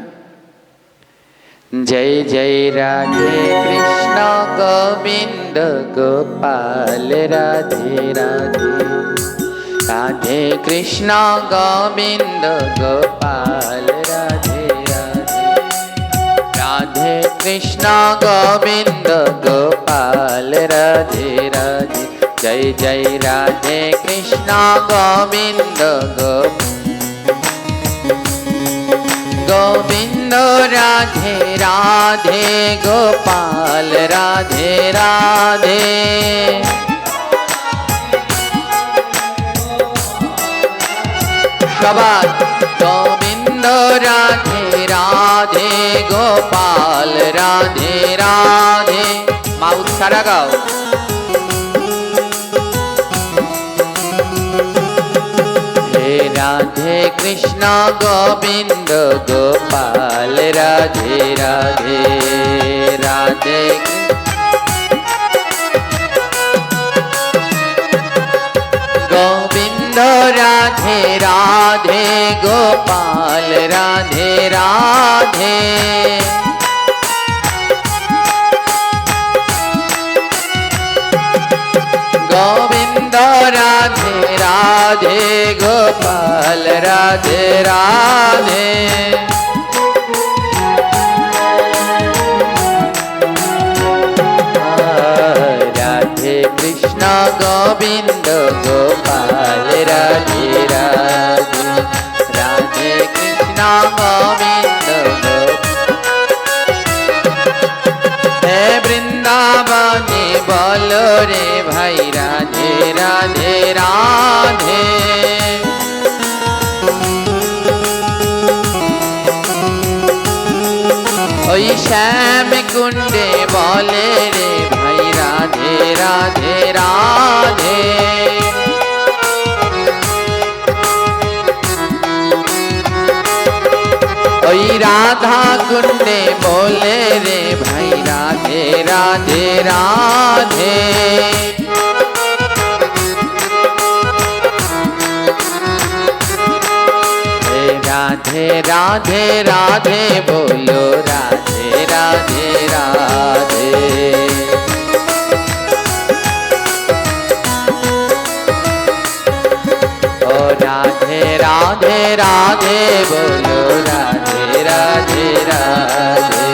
जय जय राधे कृष्ण गोविंद गोपाल राधे राधे, राधे कृष्ण गोविंद गोपाल राधे राधे, राधे कृष्ण गोविंद गोपाल राधे राधे, जय जय राधे कृष्ण गोविंद गोविंद গোবিন্দ রাধে রাধে গোপাল রাধে রাধে। সবাই গোবিন্দ রাধে রাধে গোপাল রাধে রাধে। মা উৎসারা গাও। হে রাধে কৃষ্ণ গোবিন্দ গোপাল রাধে রাধে রাধে। গোবিন্দ রাধে রাধে গোপাল রাধে রাধে। গোবিন্দ রাধে রাধে গোপাল রাধে রাধে। রাধে কৃষ্ণ গোবিন্দ গোপাল রাধে রাধে রাধে কৃষ্ণ গোবিন্দ হে বৃন্দাবনে বলো রে ভাই রাধে রাধে রাধে। ওই শ্যাম কুণ্ডে বলে রে ভাই রাধে রাধে রাধে। ওই রাধা কুণ্ডে বলে রে ভাই রাধে রাধে রাধে। রাধে রাধে রাধে बोलो राधे राधे राधे। ओ राधे राधे राधे बोलो राधे राधे राधे।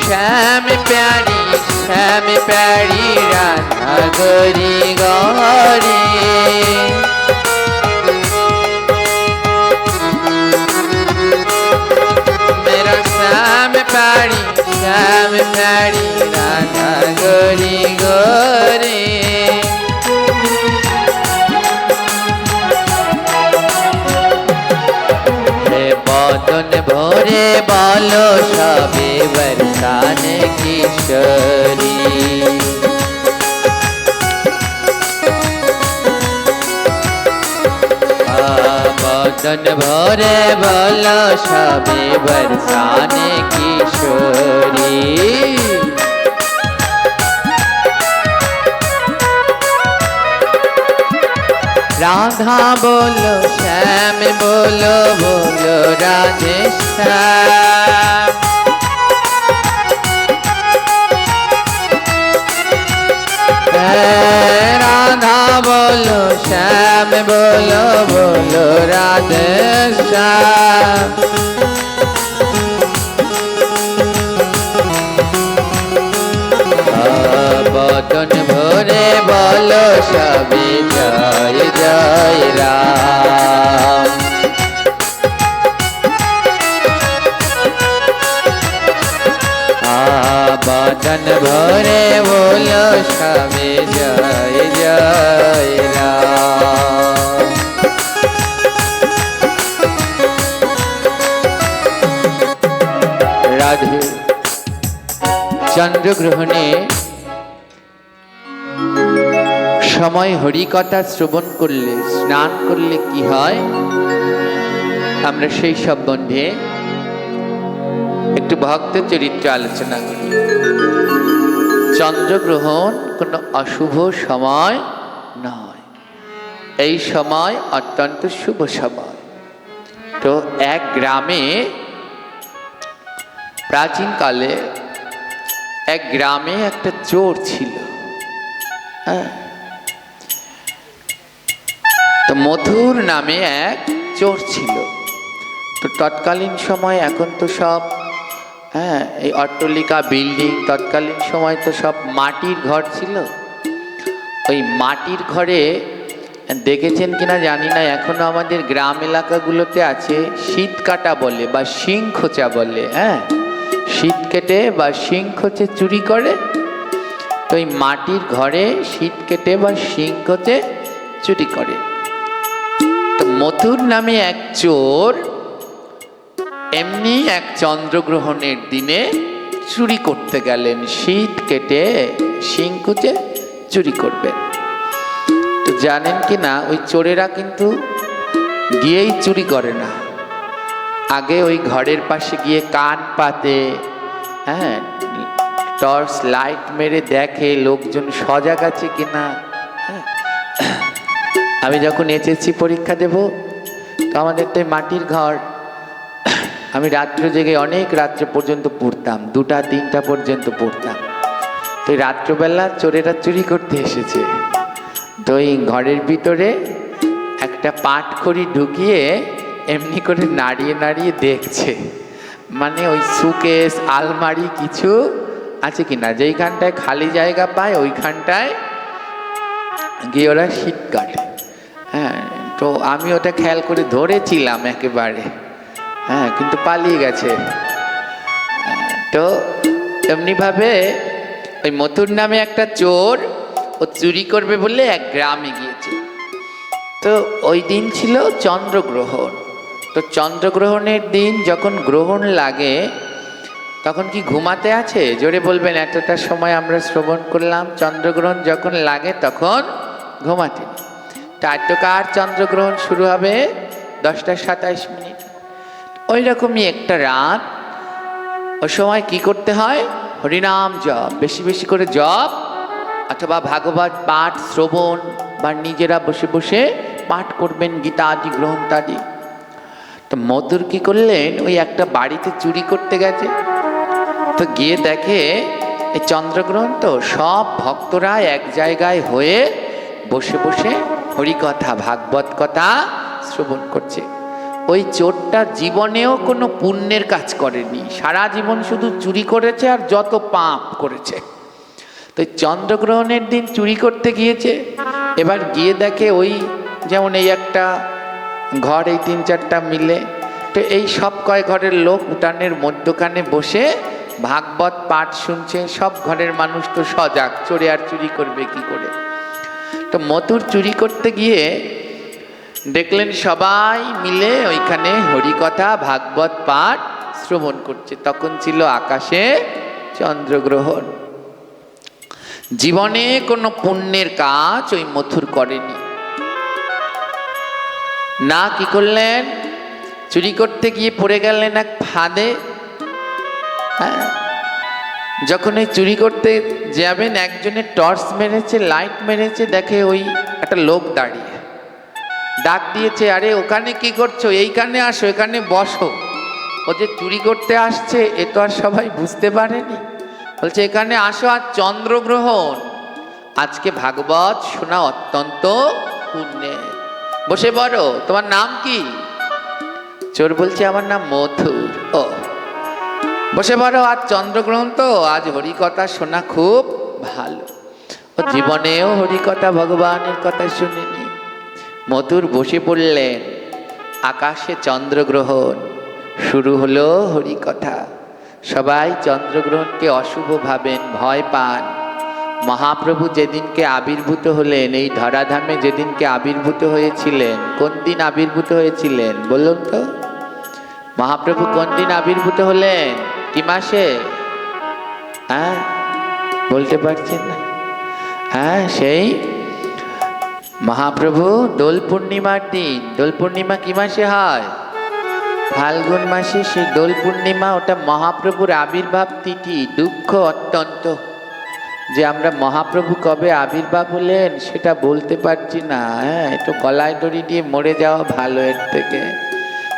श्याम प्यारी राधा गोरी गौरी। मेरा श्याम प्यारी राधा गोरी गोरी। बदन भोरे बालो सबे बरसाने किशोरी। बदन भोरे बालो सबे बरसाने किशोरी। राधा बोलो श्याम बोलो बोलो राधे श्याम। राधा बोलो श्याम बोलो बोलो राधे श्याम। बदन भोरे बोलो सभी जय जय राम। बदन भोरे बोलो सभी जय जय राम। राधे चंद्रग्रहणे समय हरिकथा श्रवण करले स्नान करले कि हय आमरा सेई सम्बन्धे एकटु भक्त चरित्र आलोचना करी। चंद्रग्रहण कोनो अशुभ समय नय, এই समय अत्यंत शुभ समय। तो एक ग्रामे प्राचीन काले एक ग्रामे एक चोर छिलो। तो मधुर नामे एक चोर छिलो। तो तत्कालीन समय এখন তো সব এই অট্টালিকা বিল্ডিং, তৎকালীন সময় তো সব মাটির ঘর ছিল। ওই মাটির ঘরে দেখেছেন কিনা জানি না, এখনো আমাদের গ্রাম এলাকাগুলোতে আছে শীত কাটা বলে বা শিং খোঁচা বলে। হ্যাঁ, শীত কেটে বা শিং খোঁচে চুরি করে। তো এই মাটির ঘরে শীত কেটে বা শিং খোঁচে চুরি করে। তো মথুর নামে এক চোর এমনি এক চন্দ্রগ্রহণের দিনে চুরি করতে গেলেন, শীত কেটে শিং খুঁজে চুরি করবেন। তো জানেন কি না, ওই চোরেরা কিন্তু গিয়েই চুরি করে না, আগে ওই ঘরের পাশে গিয়ে কান পাতে, হ্যাঁ, টর্চ লাইট মেরে দেখে লোকজন সজাগ আছে কিনা। আমি যখন এসএসসি পরীক্ষা দেব, তো আমাদের তো মাটির ঘর, আমি রাত্রে জেগে অনেক রাত্রে পর্যন্ত পড়তাম, 2টা 3টা পর্যন্ত পড়তাম। তো রাত্রবেলা চোরেরা চুরি করতে এসেছে, তো এই ঘরের ভিতরে একটা পাটখড়ি ঢুকিয়ে এমনি করে নাড়িয়ে নাড়িয়ে দেখছে, মানে ওই সুকেস আলমারি কিছু আছে কিনা, যেইখানটায় খালি জায়গা পায় ওইখানটায় গিয়ে ওরা শীত কাটে। হ্যাঁ, তো আমি ওটা খেয়াল করে ধরেছিলাম একেবারে, হ্যাঁ, কিন্তু পালিয়ে গেছে। তো এমনিভাবে ওই মথুর নামে একটা চোর, ও চুরি করবে বলে এক গ্রামে গিয়েছে। তো ওই দিন ছিল চন্দ্রগ্রহণ। তো চন্দ্রগ্রহণের দিন যখন গ্রহণ লাগে তখন কি ঘুমাতে আছে? জোরে বলবেন। এতটা সময় আমরা শ্রবণ করলাম, চন্দ্রগ্রহণ যখন লাগে তখন ঘুমাতে নেই। টাট্যকার চন্দ্রগ্রহণ শুরু হবে 10টা 27 মিনিট। ওই রকমই একটা রাত, ওই সময় কি করতে হয়? হরিনাম জপ, বেশি বেশি করে জপ, অথবা ভাগবত পাঠ শ্রবণ, বা নিজেরা বসে বসে পাঠ করবেন গীতা আদি গ্রন্থাদি। তো মথুর কি করলেন, ওই একটা বাড়িতে চুরি করতে গেছে। তো গিয়ে দেখে এই চন্দ্রগ্রহণ, তো সব ভক্তরা এক জায়গায় হয়ে বসে বসে হরিকথা ভাগবত কথা শ্রবণ করছে। ওই চোরটা জীবনেও কোনো পুণ্যের কাজ করেনি, সারা জীবন শুধু চুরি করেছে আর যত পাপ করেছে। তো চন্দ্রগ্রহণের দিন চুরি করতে গিয়েছে, এবার গিয়ে দেখে ওই যেমন এই একটা ঘর, এই 3-4টা মিলে, তো এই সব কয় ঘরের লোক উঠানের মধ্যখানে বসে ভাগবত পাঠ শুনছে। সব ঘরের মানুষ তো সজাগ, চোরে আর চুরি করবে কি করে। তো মথুর চুরি করতে গিয়ে দেখলেন সবাই মিলে ওইখানে হরিকথা ভাগবত পাঠ শ্রবণ করছে। তখন ছিল আকাশে চন্দ্রগ্রহণ। জীবনে কোনো পুণ্যের কাজ ওই মথুর করেনি না। কি করলেন? চুরি করতে গিয়ে পড়ে গেলেন এক ফাঁদে। হ্যাঁ, যখন এই চুরি করতে যাবেন, একজনের টর্চ মেরেছে, লাইট মেরেছে, দেখে ওই একটা লোক দাঁড়িয়ে, ডাক দিয়েছে, আরে ওখানে কি করছো, এইখানে আসো, এখানে বসো। ও যে চুরি করতে আসছে এ তো আর সবাই বুঝতে পারেনি, বলছে এখানে আসো, আর চন্দ্রগ্রহণ, আজকে ভাগবত শোনা অত্যন্ত পুণ্যের, বসে পড়ো। তোমার নাম কি? চোর বলছে আমার নাম মথুর। ও, বসে পড়ো, আজ চন্দ্রগ্রহণ তো, আজ হরিকথা শোনা খুব ভালো। ও জীবনেও হরিকথা ভগবানের কথা শুনেনি। মথুর বসে পড়লেন, আকাশে চন্দ্রগ্রহণ, শুরু হলো হরিকথা। সবাই চন্দ্রগ্রহণকে অশুভ ভাবেন, ভয় পান। মহাপ্রভু যেদিনকে আবির্ভূত হলেন, এই ধরাধামে যেদিনকে আবির্ভূত হয়েছিলেন, কোন দিন আবির্ভূত হয়েছিলেন বলুন তো? মহাপ্রভু কোন দিন আবির্ভূত হলেন, কি মাসে? হ্যাঁ, বলতে পারছেন না? হ্যাঁ, সেই মহাপ্রভু দোল পূর্ণিমার দিন। দোল পূর্ণিমা কি মাসে হয়? ফাল্গুন মাসে। সেই দোল পূর্ণিমা, ওটা মহাপ্রভুর আবির্ভাব তিথি। দুঃখ অত্যন্ত যে আমরা মহাপ্রভু কবে আবির্ভাব হলেন সেটা বলতে পারছি না। হ্যাঁ, একটু গলায় দড়ি দিয়ে মরে যাওয়া ভালো এর থেকে।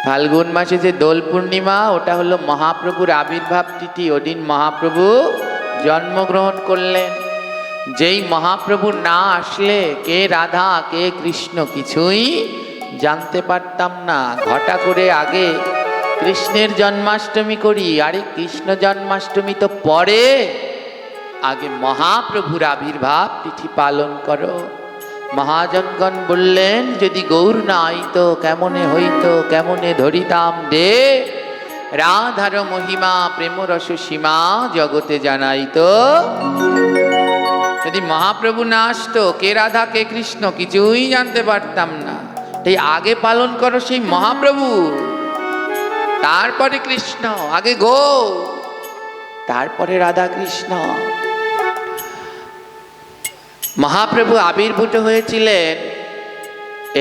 ফাল্গুন মাসে যে দোল পূর্ণিমা, ওটা হলো মহাপ্রভুর আবির্ভাব তিথি। ওদিন মহাপ্রভু জন্মগ্রহণ করলেন। যেই মহাপ্রভু না আসলে কে রাধা কে কৃষ্ণ কিছুই জানতে পারতাম না। ঘটা করে আগে কৃষ্ণের জন্মাষ্টমী করি, আরে কৃষ্ণ জন্মাষ্টমী তো পরে, আগে মহাপ্রভুর আবির্ভাব তিথি পালন করো। মহাজনগণ বললেন, যদি গৌর না আইত কেমনে হইত, কেমনে ধরিতাম দে রাধার মহিমা প্রেম রস সীমা জগতে জানাইত। যদি মহাপ্রভু না আসতো, কে রাধা কে কৃষ্ণ কিছুই জানতে পারতাম না। তাই আগে পালন করো সেই মহাপ্রভু, তারপরে কৃষ্ণ, আগে গো তারপরে রাধা কৃষ্ণ। মহাপ্রভু আবির্ভূত হয়েছিলেন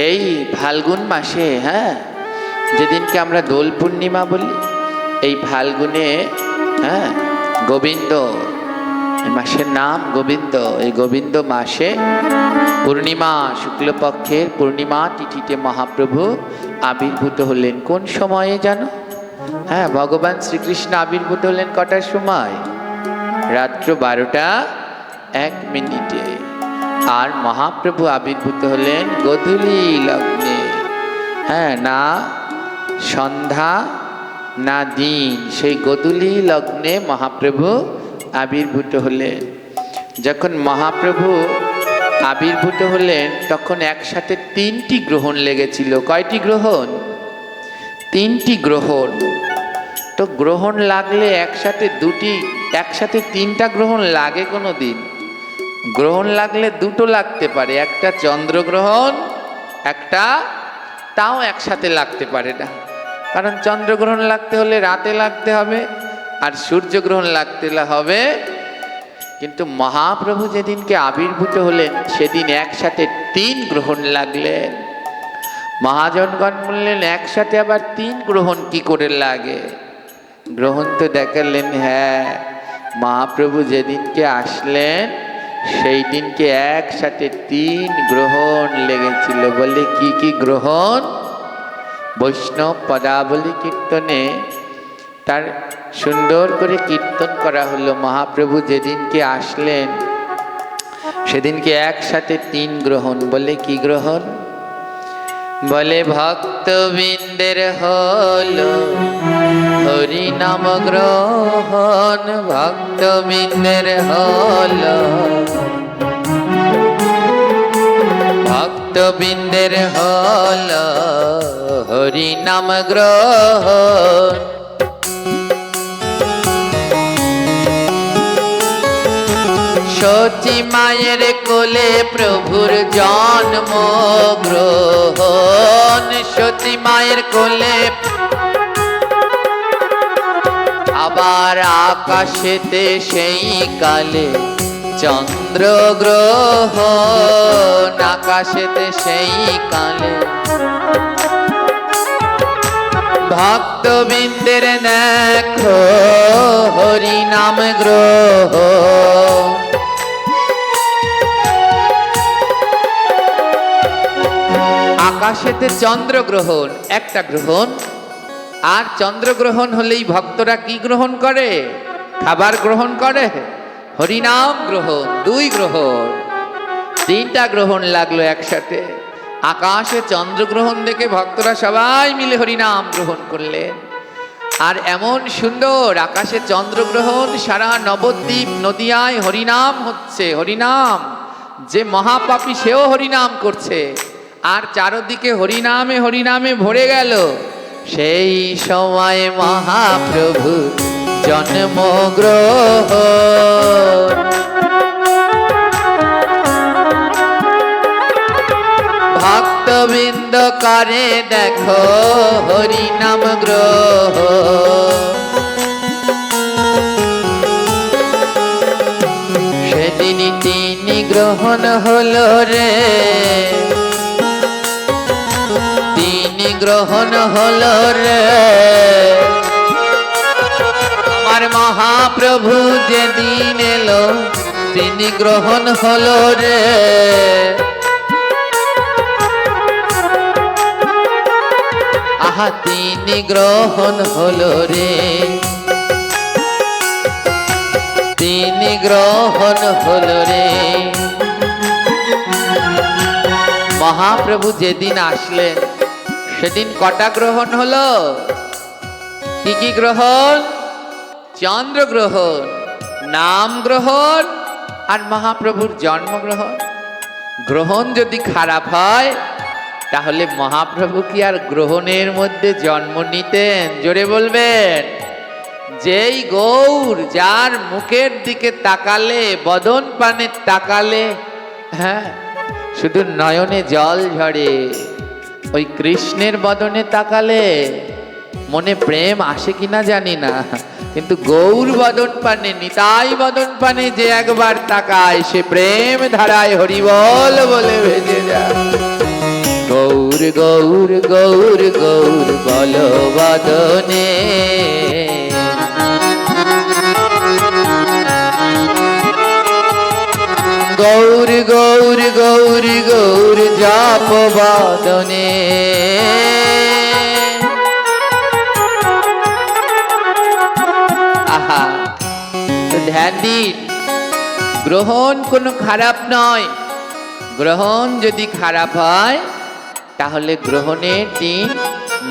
এই ফাল্গুন মাসে, হ্যাঁ, যেদিনকে আমরা দোল পূর্ণিমা বলি। এই ফাল্গুনে, হ্যাঁ, গোবিন্দ, এই মাসের নাম গোবিন্দ। এই গোবিন্দ মাসে পূর্ণিমা, শুক্লপক্ষের পূর্ণিমা তিথিতে মহাপ্রভু আবির্ভূত হলেন। কোন সময়ে জানো? হ্যাঁ, ভগবান শ্রীকৃষ্ণ আবির্ভূত হলেন কটার সময়? রাত্র 12:01। আর মহাপ্রভু আবির্ভূত হলেন গোধূলি লগ্নে। হ্যাঁ, না সন্ধ্যা না দিন, সেই গোধূলি লগ্নে মহাপ্রভু আবির্ভূত হলেন। যখন মহাপ্রভু আবির্ভূত হলেন তখন একসাথে 3টি গ্রহণ লেগেছিল। কয়টি গ্রহণ? 3টি গ্রহণ। তো গ্রহণ লাগলে একসাথে 3টা গ্রহণ লাগে কোনো দিন? গ্রহণ লাগলে 2টো লাগতে পারে, একটা চন্দ্রগ্রহণ, একটা তাও একসাথে লাগতে পারে না। কারণ চন্দ্রগ্রহণ লাগতে হলে রাতে লাগতে হবে, আর সূর্যগ্রহণ লাগতে হবে। কিন্তু মহাপ্রভু যেদিনকে আবির্ভূত হলেন সেদিন একসাথে 3 গ্রহণ লাগলেন। মহাজনগণ বললেন, একসাথে আবার 3 গ্রহণ কি করে লাগে? গ্রহণ তো দেখালেন, হ্যাঁ, মহাপ্রভু যেদিনকে আসলেন সেই দিনকে একসাথে 3 গ্রহণ লেগেছিল। বলে কি কি গ্রহণ? বৈষ্ণব পদাবলী কীর্তনে তার সুন্দর করে কীর্তন করা হলো। মহাপ্রভু যেদিনকে আসলেন সেদিনকে একসাথে 3 গ্রহণ। বলে কি গ্রহণ? বলে ভক্তবৃন্দের হলো হরি নাম গ্রহণ, ভক্তবৃন্দের হলো, ভক্তবৃন্দের হলো হরি নাম গ্রহণ। সচি মায়ের কোলে প্রভুর জন্ম গ্রহণ, সচি মায়ের কোলে। আবার আকাশেতে সেই কালে চন্দ্র গ্রহণ, আকাশেতে সেই কালে ভক্তবৃন্দের দেখো হরি নাম গ্রহণ। আকাশেতে চন্দ্রগ্রহণ একটা গ্রহণ, আর চন্দ্রগ্রহণ হলেই ভক্তরা কি গ্রহণ করে? খাবার গ্রহণ করে। হরিনাম গ্রহণ 2 গ্রহণ, 3টা গ্রহণ লাগলো একসাথে। আকাশে চন্দ্রগ্রহণ দেখে ভক্তরা সবাই মিলে হরিনাম গ্রহণ করলেন। আর এমন সুন্দর আকাশে চন্দ্রগ্রহণ, সারা নবদ্বীপ নদিয়ায় হরিনাম হচ্ছে। হরিনাম, যে মহাপাপী সেও হরিনাম করছে, আর চারদিকে হরিনামে হরিনামে ভরে গেল। সেই সময় মহাপ্রভু জন্মগ্রহণ। ভক্তবৃন্দ করে দেখো হরিনাম গ্রহণ। সেদিনই 3 গ্রহণ হলো রে, 3 গ্রহণ হলো রে। আমার মহাপ্রভু যেদিন এলো 3 গ্রহণ হলো রে। আহা 3 গ্রহণ হলো রে, 3 গ্রহণ হলো রে। মহাপ্রভু যেদিন আসলেন সেদিন কটা গ্রহণ হলো? কি কি গ্রহণ? চন্দ্রগ্রহণ, নাম গ্রহণ, আর মহাপ্রভুর জন্মগ্রহণ। গ্রহণ যদি খারাপ হয় তাহলে মহাপ্রভু কি আর গ্রহণের মধ্যে জন্ম নিতেন? জোরে বলবেন। যেই গৌর যার মুখের দিকে তাকালে, বদন পানে তাকালে, হ্যাঁ, শুধু নয়নে জল ঝরে। ওই কৃষ্ণের বদনে তাকালে মনে প্রেম আসে কিনা জানি না, কিন্তু গৌর বদন পানে, নিতাই বদন পানে যে একবার তাকায় সে প্রেম ধারায় হরিবল বলে ভেসে যায়। গৌর গৌর গৌর গৌর বল বদনে, গৌর গৌর গৌর গৌর জাপ বদনে। আহা, ধ্যান দিন, গ্রহণ কোনো খারাপ নয়। গ্রহণ যদি খারাপ হয় তাহলে গ্রহণের দিন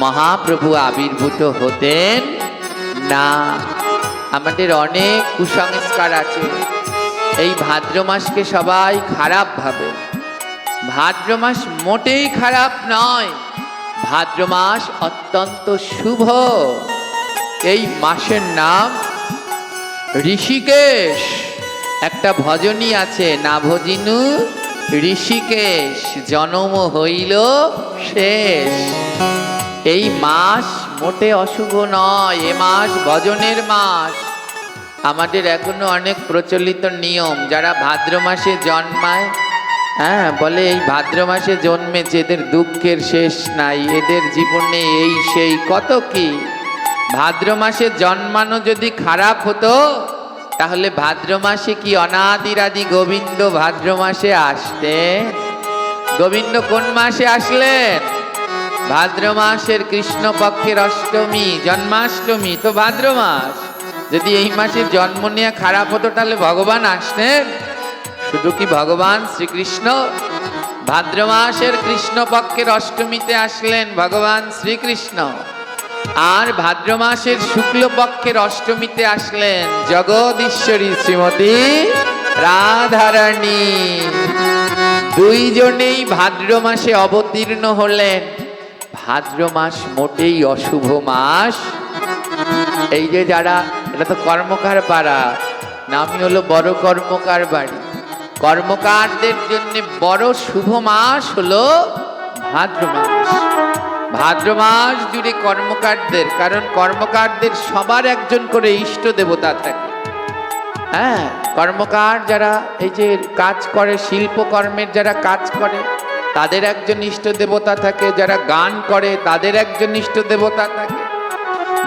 মহাপ্রভু আবির্ভূত হতেন না। আমাদের অনেক কুসংস্কার আছে। এই ভাদ্র মাসকে সবাই খারাপ ভাবে। ভাদ্র মাস মোটেই খারাপ নয়, ভাদ্র মাস অত্যন্ত শুভ। এই মাসের নাম ঋষিকেশ। একটা ভজনী আছে, না ভজিনু ঋষিকেশ, জনম হইল শেষ। এই মাস মোটে অশুভ নয়, এ মাস ভজনের মাস। আমাদের এখনো অনেক প্রচলিত নিয়ম, যারা ভাদ্র মাসে জন্মায়, হ্যাঁ, বলে এই ভাদ্র মাসে জন্মেছে, এদের দুঃখের শেষ নাই, এদের জীবনে এই সেই কত কি। ভাদ্র মাসে জন্মানো যদি খারাপ হতো তাহলে ভাদ্র মাসে কি অনাদিরাদি গোবিন্দ ভাদ্র মাসে আসতেন? গোবিন্দ কোন মাসে আসলেন? ভাদ্র মাসের কৃষ্ণপক্ষের অষ্টমী, জন্মাষ্টমী তো ভাদ্র মাস। যদি এই মাসে জন্ম নিয়ে খারাপ হতো তাহলে ভগবান আসতেন? শুধু কি ভগবান শ্রীকৃষ্ণ? ভাদ্র মাসের কৃষ্ণপক্ষের অষ্টমীতে আসলেন ভগবান শ্রীকৃষ্ণ, আর ভাদ্র মাসের শুক্লপক্ষের অষ্টমীতে আসলেন জগদীশ্বরী শ্রীমতী রাধারানী। দুইজনেই ভাদ্র মাসে অবতীর্ণ হলেন। ভাদ্র মাস মোটেই অশুভ মাস। এই যে যারা, এটা তো কর্মকার পাড়া, নামই হলো বড় কর্মকার বাড়ি। কর্মকারদের জন্য বড় শুভ মাস হলো ভাদ্র মাস। ভাদ্র মাস জুড়ে কর্মকারদের, কারণ কর্মকারদের সবার একজন করে ইষ্ট দেবতা থাকে। হ্যাঁ, কর্মকার যারা এই যে কাজ করে, শিল্পকর্মের যারা কাজ করে তাদের একজন ইষ্ট দেবতা থাকে, যারা গান করে তাদের একজন ইষ্ট দেবতা থাকে,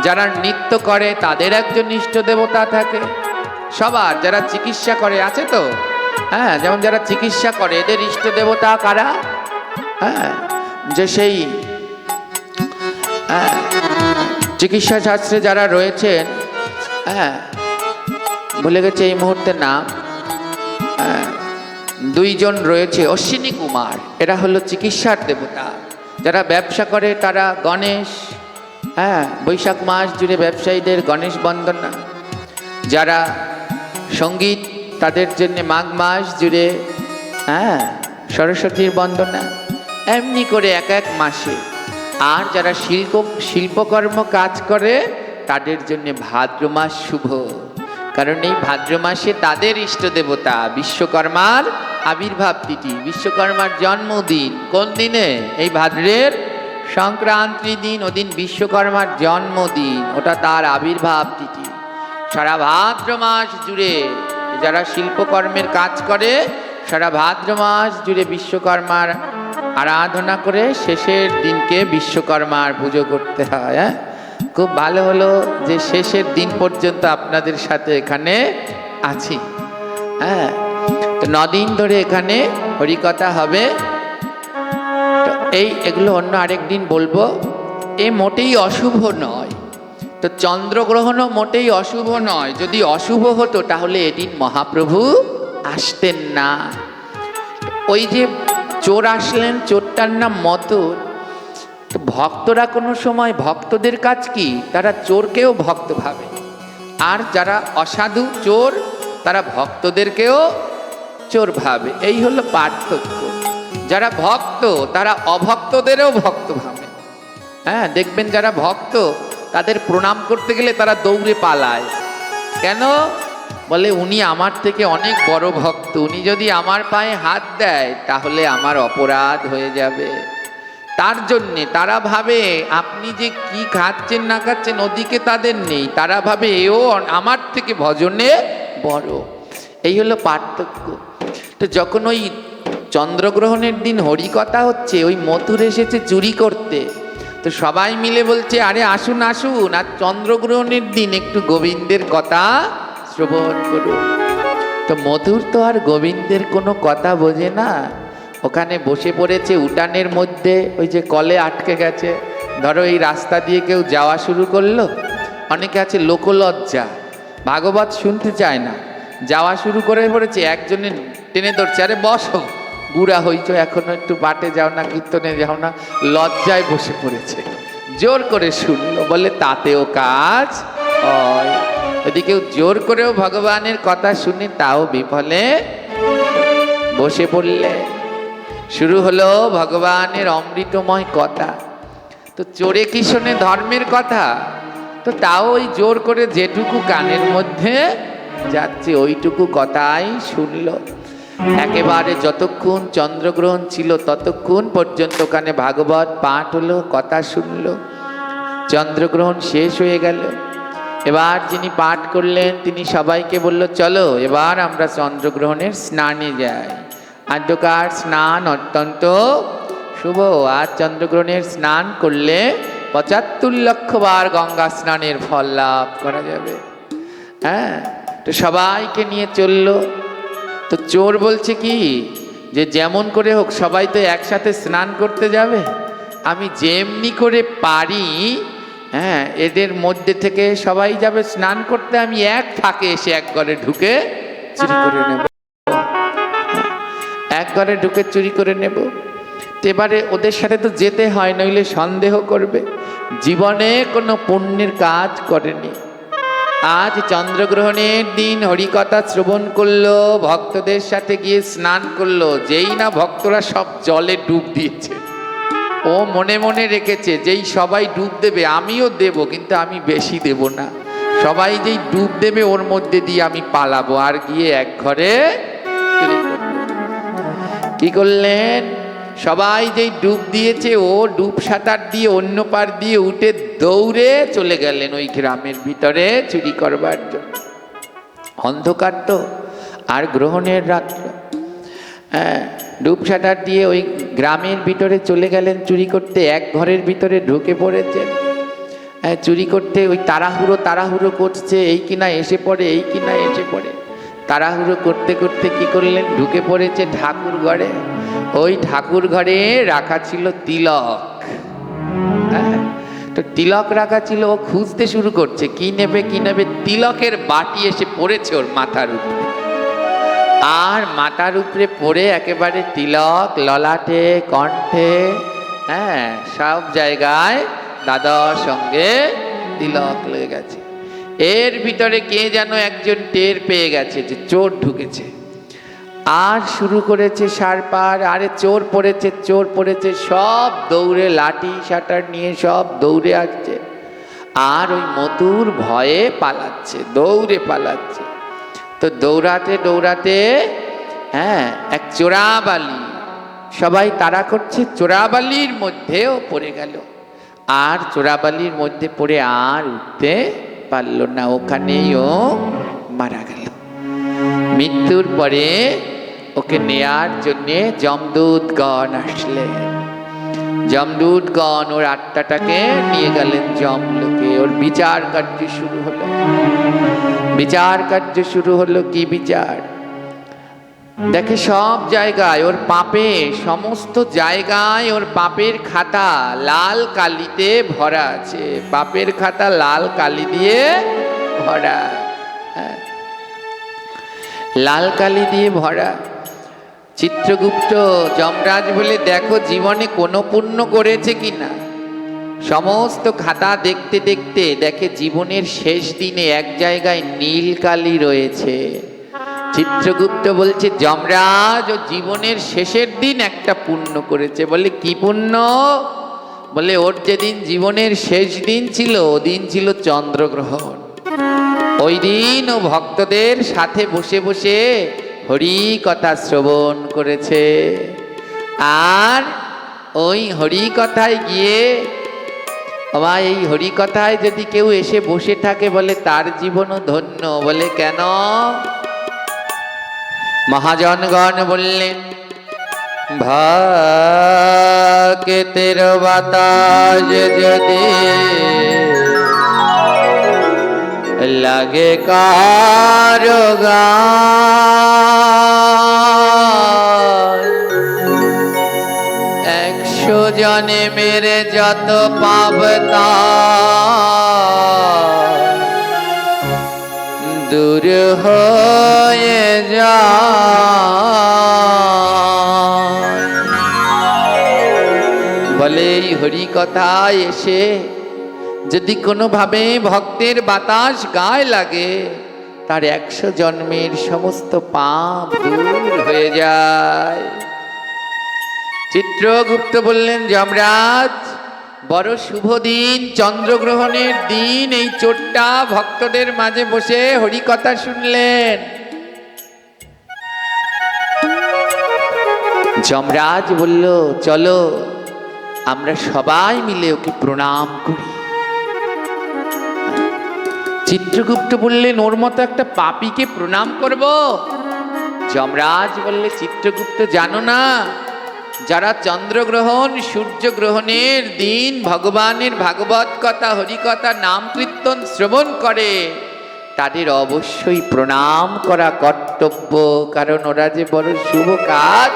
যারা নৃত্য করে তাদের একজন ইষ্ট দেবতা থাকে। সবার, যারা চিকিৎসা করে আছে তো, হ্যাঁ, যেমন যারা চিকিৎসা করে এদের ইষ্ট দেবতা কারা? হ্যাঁ, যে সেই চিকিৎসা শাস্ত্রে যারা রয়েছেন, হ্যাঁ, ভুলে গেছে এই মুহূর্তে নাম, দুইজন রয়েছে, অশ্বিনী কুমার, এরা হলো চিকিৎসার দেবতা। যারা ব্যবসা করে তারা গণেশ, হ্যাঁ, বৈশাখ মাস জুড়ে ব্যবসায়ীদের গণেশ বন্দনা। যারা সঙ্গীত তাদের জন্য মাঘ মাস জুড়ে, হ্যাঁ, সরস্বতীর বন্দনা। এমনি করে এক এক মাসে। আর যারা শিল্পকর্ম কাজ করে তাদের জন্য ভাদ্র মাস শুভ, কারণ এই ভাদ্র মাসে তাদের ইষ্ট দেবতা বিশ্বকর্মার আবির্ভাব তিথি, বিশ্বকর্মার জন্মদিন। কোন দিনে? এই ভাদ্রের সংক্রান্তি দিন, ওদিন বিশ্বকর্মার জন্মদিন, ওটা তার আবির্ভাব তিথি। সারা ভাদ্র মাস জুড়ে যারা শিল্পকর্মের কাজ করে সারা ভাদ্র মাস জুড়ে বিশ্বকর্মার আরাধনা করে শেষের দিনকে বিশ্বকর্মার পুজো করতে হয়। হ্যাঁ, খুব ভালো হলো যে শেষের দিন পর্যন্ত আপনাদের সাথে এখানে আছি। হ্যাঁ, তো 9 দিন ধরে এখানে হরিকথা হবে। তো এগুলো অন্য আরেক দিন বলবো। এ মোটেই অশুভ নয়, তো চন্দ্রগ্রহণও মোটেই অশুভ নয়। যদি অশুভ হতো তাহলে এদিন মহাপ্রভু আসতেন না। ওই যে চোর আসলেন, চোরটার নাম মতর। তো ভক্তরা কোনো সময়, ভক্তদের কাজ কি, তারা চোরকেও ভক্ত ভাবে, আর যারা অসাধু চোর তারা ভক্তদেরকেও চোর ভাবে। এই হলো পার্থক্য। যারা ভক্ত তারা অভক্তদেরও ভক্ত ভাবে। হ্যাঁ, দেখবেন যারা ভক্ত তাদের প্রণাম করতে গেলে তারা দৌড়ে পালায়। কেন? বলে উনি আমার থেকে অনেক বড় ভক্ত, উনি যদি আমার পায়ে হাত দেয় তাহলে আমার অপরাধ হয়ে যাবে। তার জন্যে তারা ভাবে আপনি যে কি খাচ্ছেন না খাচ্ছেন ওদিকে তাদের নেই, তারা ভাবে এও আমার থেকে ভজনে বড়। এই হলো পার্থক্য। তো যখন ওই চন্দ্রগ্রহণের দিন হরিকথা হচ্ছে, ওই মথুর এসেছে চুরি করতে, তো সবাই মিলে বলছে আরে আসুন আসুন, আর চন্দ্রগ্রহণের দিন একটু গোবিন্দের কথা শ্রবণ করুন। তো মধুর তো আর গোবিন্দের কোনো কথা বোঝে না, ওখানে বসে পড়েছে উঠানের মধ্যে, ওই যে কলে আটকে গেছে। ধরো এই রাস্তা দিয়ে কেউ যাওয়া শুরু করলো, অনেকে আছে লোকলজ্জা, ভাগবত শুনতে চায় না, যাওয়া শুরু করে পড়েছে, একজনে টেনে ধরছে আরে বসো, বুড়া হইছো এখনো একটু বাটে যাও না, কীর্তনে যাও না, লজ্জায় বসে পড়েছে। জোর করে শুনলো, বলে তাতেও কাজ হয়। যদি কেউ জোর করেও ভগবানের কথা শুনে তাও বিফলে। বসে পড়লে শুরু হলো ভগবানের অমৃতময় কথা। তো চোরে কি শোনে ধর্মের কথা, তো তাও ওই জোর করে যেটুকু কানের মধ্যে যাচ্ছে ওইটুকু কথাই শুনলো। একেবারে যতক্ষণ চন্দ্রগ্রহণ ছিল ততক্ষণ পর্যন্ত ওখানে ভাগবত পাঠ হলো, কথা শুনলো। চন্দ্রগ্রহণ শেষ হয়ে গেল, এবার যিনি পাঠ করলেন তিনি সবাইকে বলল চলো এবার আমরা চন্দ্রগ্রহণের স্নানে যাই। আদ্যকার স্নান অত্যন্ত শুভ, আর চন্দ্রগ্রহণের স্নান করলে ৭৫ লক্ষ বার গঙ্গা স্নানের ফল লাভ করা যাবে। হ্যাঁ, তো সবাইকে নিয়ে চললো। তো চোর বলছে কি যে যেমন করে হোক সবাই তো একসাথে স্নান করতে যাবে, আমি যেমনি করে পারি, হ্যাঁ, এদের মধ্যে থেকে সবাই যাবে স্নান করতে, আমি এক ফাঁকে এসে এক ঘরে ঢুকে চুরি করে নেব, এক ঘরে ঢুকে চুরি করে নেব। এবারে ওদের সাথে তো যেতে হয়, নইলে সন্দেহ করবে। জীবনে কোনো পুণ্যের কাজ করেনি, আজ চন্দ্রগ্রহণের দিন হরিকথা শ্রবণ করলো, ভক্তদের সাথে গিয়ে স্নান করলো। যেই না ভক্তরা সব জলে ডুব দিয়েছে, ও মনে মনে রেখেছে যেই সবাই ডুব দেবে আমিও দেব, কিন্তু আমি বেশি দেব না, সবাই যেই ডুব দেবে ওর মধ্যে দিয়ে আমি পালাবো, আর গিয়ে এক ঘরে চুরি করব। কি করলেন? সবাই যেই ডুব দিয়েছে ও ডুব সাঁতার দিয়ে অন্য পার দিয়ে উঠে দৌড়ে চলে গেলেন ওই গ্রামের ভিতরে চুরি করবার জন্য। অন্ধকার তো, আর গ্রহণের রাত্র। হ্যাঁ, ডুব সাঁতার দিয়ে ওই গ্রামের ভিতরে চলে গেলেন চুরি করতে। এক ঘরের ভিতরে ঢুকে পড়েছেন। হ্যাঁ, চুরি করতে ওই তাড়াহুড়ো করছে, এই কিনা এসে পড়ে, এই কিনা এসে পড়ে। তাড়াহুড়ো করতে করতে কি করলেন? ঢুকে পড়েছে ঠাকুর ঘরে। ওই ঠাকুর ঘরে রাখা ছিল তিলক। হ্যাঁ, তো তিলক রাখা ছিল, ও খুঁজতে শুরু করছে কি নেবে কি নেবে। তিলকের বাটি এসে পড়েছে ওর মাথার উপরে, আর মাথার উপরে পড়ে একেবারে তিলক ললাটে কণ্ঠে, হ্যাঁ, সব জায়গায় দাদার সঙ্গে তিলক লেগে গেছে। এর ভিতরে কে যেন একজন টের পেয়ে গেছে যে চোর ঢুকেছে, আর শুরু করেছে সারপার। আরে চোর পড়েছে, সব দৌড়ে লাঠি শাটার নিয়ে সব দৌড়ে আসছে, আর ওই মধুর ভয়ে পালাচ্ছে, দৌড়ে পালাচ্ছে। তো দৌড়াতে দৌড়াতে, হ্যাঁ, এক চোরাবালি, সবাই তাড়া করছে, চোরাবালির মধ্যেও পড়ে গেল, আর চোরাবালির মধ্যে পড়ে আর উঠতে পারল না, ওখানেই ও মারা গেল। মৃত্যুর পরে ওকে নেয়ার জন্যে যমদূতগণ আসলেন। যমদূতগণ ওর আত্মাটাকে নিয়ে গেলেন যমলোকে। ওর বিচার কার্য শুরু হলো। বিচার কার্য শুরু হলো। কি বিচার? দেখে সব জায়গায় ওর পাপে, সমস্ত জায়গায় ওর পাপের খাতা লাল কালিতে ভরা আছে, পাপের খাতা লাল কালি দিয়ে ভরা। হ্যাঁ, লাল কালি দিয়ে ভরা। চিত্রগুপ্ত যমরাজ বলে দেখো জীবনে কোনো পুণ্য করেছে কিনা। সমস্ত খাতা দেখতে দেখতে দেখে জীবনের শেষ দিনে এক জায়গায় নীল কালি রয়েছে। চিত্রগুপ্ত বলছে যমরাজ ও জীবনের শেষের দিন একটা পুণ্য করেছে। বলে কি পুণ্য? বলে ওর যেদিন জীবনের শেষ দিন ছিল ওদিন ছিল চন্দ্রগ্রহণ। ওই দিন ও ভক্তদের সাথে বসে বসে হরি কথা শ্রবণ করেছে। আর ওই হরি কথায় গিয়ে বাবা, এই হরি কথায় যদি কেউ এসে বসে থাকে বলে তার জীবনও ধন্য। বলে কেন? মহাজনগণ বললেন ভাকেতের বাতাস যদি লাগে কারো গান, 100 জন্মের যত পাপ দূর হয়ে যায়। বলে এই হরি কথায় এসে যদি কোনোভাবে ভক্তের বাতাস গায়ে লাগে তার 100 জন্মের সমস্ত পাপ দূর হয়ে যায়। চিত্রগুপ্ত বললেন যমরাজ, বড় শুভ দিন, চন্দ্রগ্রহণের দিন, এই চোরটা ভক্তদের মাঝে বসে হরি কথা শুনলেন। যমরাজ বলল চলো আমরা সবাই মিলে ওকে প্রণাম করি। চিত্রগুপ্ত বললেন ওর মতো একটা পাপীকে প্রণাম করব? যমরাজ বললে চিত্রগুপ্ত জানো না, যারা চন্দ্রগ্রহণ সূর্যগ্রহণের দিন ভগবানের ভাগবত কথা হরি কথা নাম কীর্তন শ্রবণ করে তাদের অবশ্যই প্রণাম করা কর্তব্য, কারণ ওরা যে বড় শুভ কাজ।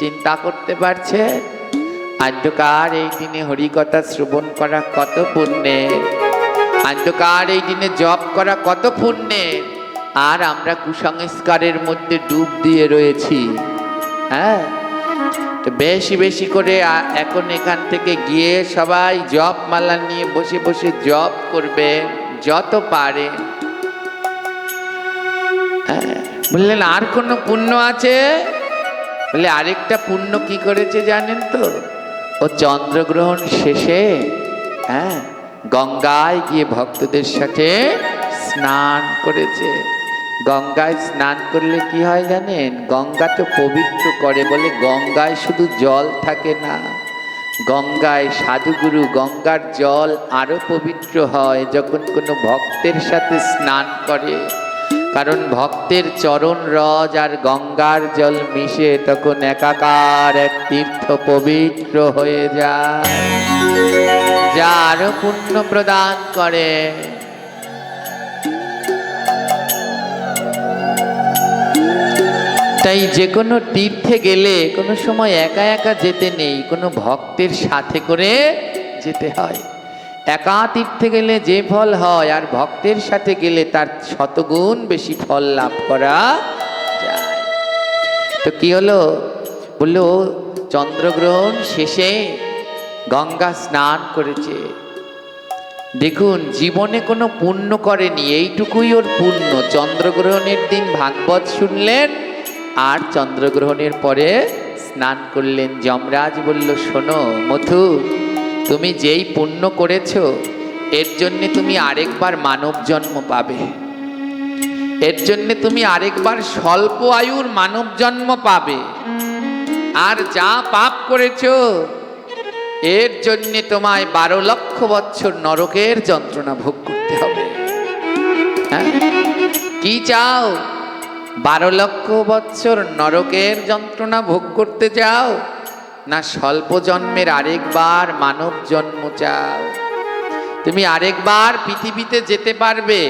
চিন্তা করতে পারছে আদ্যকার এই দিনে হরি কথা শ্রবণ করা কত পুণ্যের, আদ্যকার এই দিনে জপ করা কত পুণ্যের, আর আমরা কুসংস্কারের মধ্যে ডুব দিয়ে রয়েছি। হ্যাঁ, তো বেশি বেশি করে এখন এখান থেকে গিয়ে সবাই জপ মালা নিয়ে বসে বসে জপ করবে যত পারে। বললেন আর কোনো পুণ্য আছে? বলে আরেকটা পুণ্য কি করেছে জানেন তো? ও চন্দ্রগ্রহণ শেষে গঙ্গায় গিয়ে ভক্তদের সাথে স্নান করেছে। গঙ্গায় স্নান করলে কি হয় জানেন? গঙ্গা তো পবিত্র করে, বলে গঙ্গায় শুধু জল থাকে না, গঙ্গায় সাধুগুরু গঙ্গার জল আরো পবিত্র হয় যখন কোনো ভক্তের সাথে স্নান করে, কারণ ভক্তের চরণ রজ আর গঙ্গার জল মিশে তখন একাকার এক তীর্থ পবিত্র হয়ে যায়, যা আরো পুণ্য প্রদান করে। তাই যে কোনো তীর্থে গেলে কোনো সময় একা একা যেতে নেই, কোনো ভক্তের সাথে করে যেতে হয়। একা তীর্থে গেলে যে ফল হয় আর ভক্তের সাথে গেলে তার শতগুণ বেশি ফল লাভ করা যায়। তো কি হলো? বললো চন্দ্রগ্রহণ শেষে গঙ্গা স্নান করেছে। দেখুন জীবনে কোনো পুণ্য করেনি, এইটুকুই ওর পুণ্য। চন্দ্রগ্রহণের দিন ভাগবত শুনলেন আর চন্দ্রগ্রহণের পরে স্নান করলেন। যমরাজ বলল শোনো মথু, তুমি যেই পুণ্য করেছো এর জন্যে তুমি আরেকবার মানব জন্ম পাবে, এর জন্যে তুমি আরেকবার স্বল্প আয়ুর মানব জন্ম পাবে। আর যা পাপ করেছো এর জন্যে তোমায় 12 লক্ষ বৎসর নরকের যন্ত্রণা ভোগ করতে হবে। হ্যাঁ, কি চাও? 12 লক্ষ বৎসর নরকের যন্ত্রণা ভোগ করতে চাও, না স্বল্প জন্মের আরেকবার মানব জন্ম চাও? তুমি আরেকবার পৃথিবীতে যেতে পারবে,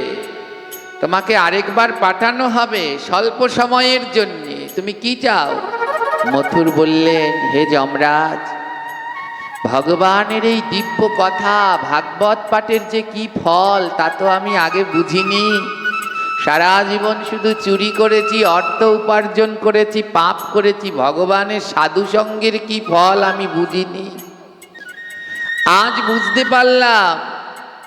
তোমাকে আরেকবার পাঠানো হবে স্বল্প সময়ের জন্যে। তুমি কি চাও? মথুর বললেন হে যমরাজ, ভগবানের এই দিব্য কথা ভাগবত পাঠের যে কি ফল তা তো আমি আগে বুঝিনি। সারা জীবন শুধু চুরি করেছি, অর্থ উপার্জন করেছি, পাপ করেছি, ভগবানের সাধু সঙ্গের কি ফল আমি বুঝিনি। আজ বুঝতে পারলাম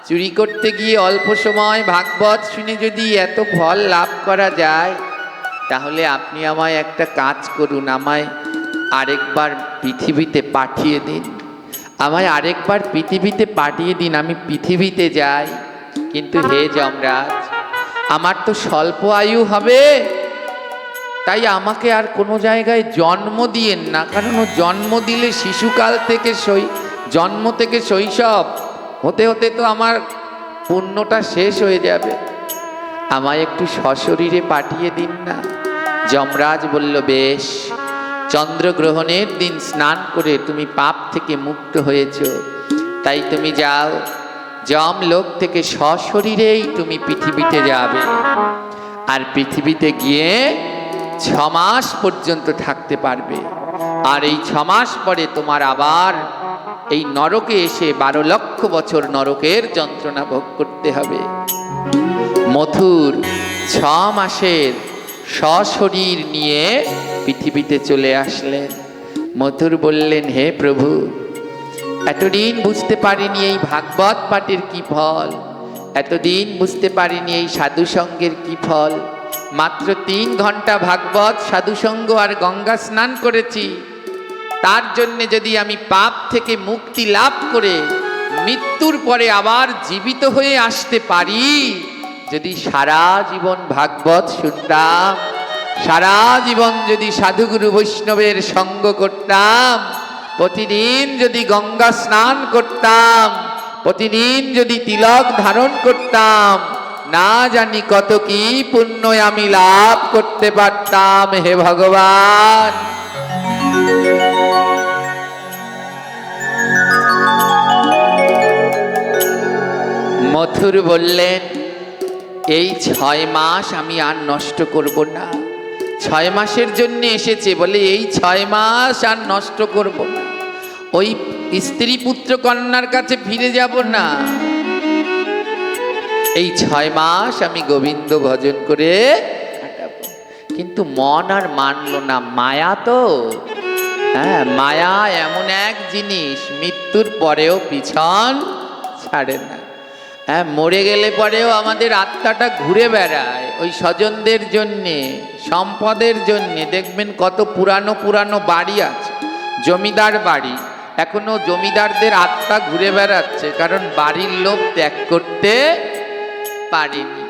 চুরি করতে গিয়ে অল্প সময় ভাগবত শুনে যদি এত ফল লাভ করা যায়, তাহলে আপনি আমায় একটা কাজ করুন, আমায় আরেকবার পৃথিবীতে পাঠিয়ে দিন, আমায় আরেকবার পৃথিবীতে পাঠিয়ে দিন, আমি পৃথিবীতে যাই। কিন্তু হে যমরাজ, আমার তো স্বল্প আয়ু হবে, তাই আমাকে আর কোনো জায়গায় জন্ম দিয়েন না, কারণ ও জন্ম দিলে শিশুকাল থেকে জন্ম থেকে শৈশব হতে হতে তো আমার পুণ্যটা শেষ হয়ে যাবে, আমায় একটু সশরীরে পাঠিয়ে দিন না। যমরাজ বলল, বেশ, চন্দ্রগ্রহণের দিন স্নান করে তুমি পাপ থেকে মুক্ত হয়েছ, তাই তুমি যাও, যমলোক থেকে সশরীরেই তুমি পৃথিবীতে যাবে, আর পৃথিবীতে গিয়ে 6 মাস পর্যন্ত থাকতে পারবে, আর এই 6 মাস পরে তোমার আবার এই নরকে এসে 12 লক্ষ বছর নরকের যন্ত্রণা ভোগ করতে হবে। মথুর 6 মাসের সশরীর নিয়ে পৃথিবীতে চলে আসলেন। মথুর বললেন, হে প্রভু, এতদিন বুঝতে পারিনি এই ভাগবত পাঠের কি ফল, এতদিন বুঝতে পারিনি এই সাধুসঙ্গের কি ফল। মাত্র 3 ঘন্টা ভাগবত সাধুসঙ্গ আর গঙ্গা স্নান করেছি, তার জন্যে যদি আমি পাপ থেকে মুক্তি লাভ করে মৃত্যুর পরে আবার জীবিত হয়ে আসতে পারি, যদি সারা জীবন ভাগবত শুনতাম, সারা জীবন যদি সাধুগুরু বৈষ্ণবের সঙ্গ করতাম, প্রতিদিন যদি গঙ্গা স্নান করতাম, প্রতিদিন যদি তিলক ধারণ করতাম, না জানি কত কি পুণ্য আমি লাভ করতে পারতাম। হে ভগবান, মথুর বললেন, এই 6 মাস আমি আর নষ্ট করব না, 6 মাসের জন্য এসেছে বলে এই 6 মাস আর নষ্ট করব না, ওই স্ত্রী পুত্র কন্যার কাছে ফিরে যাব না, এই 6 মাস আমি গোবিন্দ ভজন করে কাটাবো। কিন্তু মন আর মানল না, মায়া তো, হ্যাঁ, মায়া এমন এক জিনিস, মৃত্যুর পরেও পিছন ছাড়ে না। হ্যাঁ, মরে গেলে পরেও আমাদের আত্মাটা ঘুরে বেড়ায় ওই স্বজনদের জন্যে, সম্পদের জন্যে। দেখবেন কত পুরানো পুরানো বাড়ি আছে, জমিদার বাড়ি, এখনো জমিদারদের আত্মা ঘুরে বেড়াচ্ছে, কারণ বাড়ির লোভ ত্যাগ করতে পারেনি।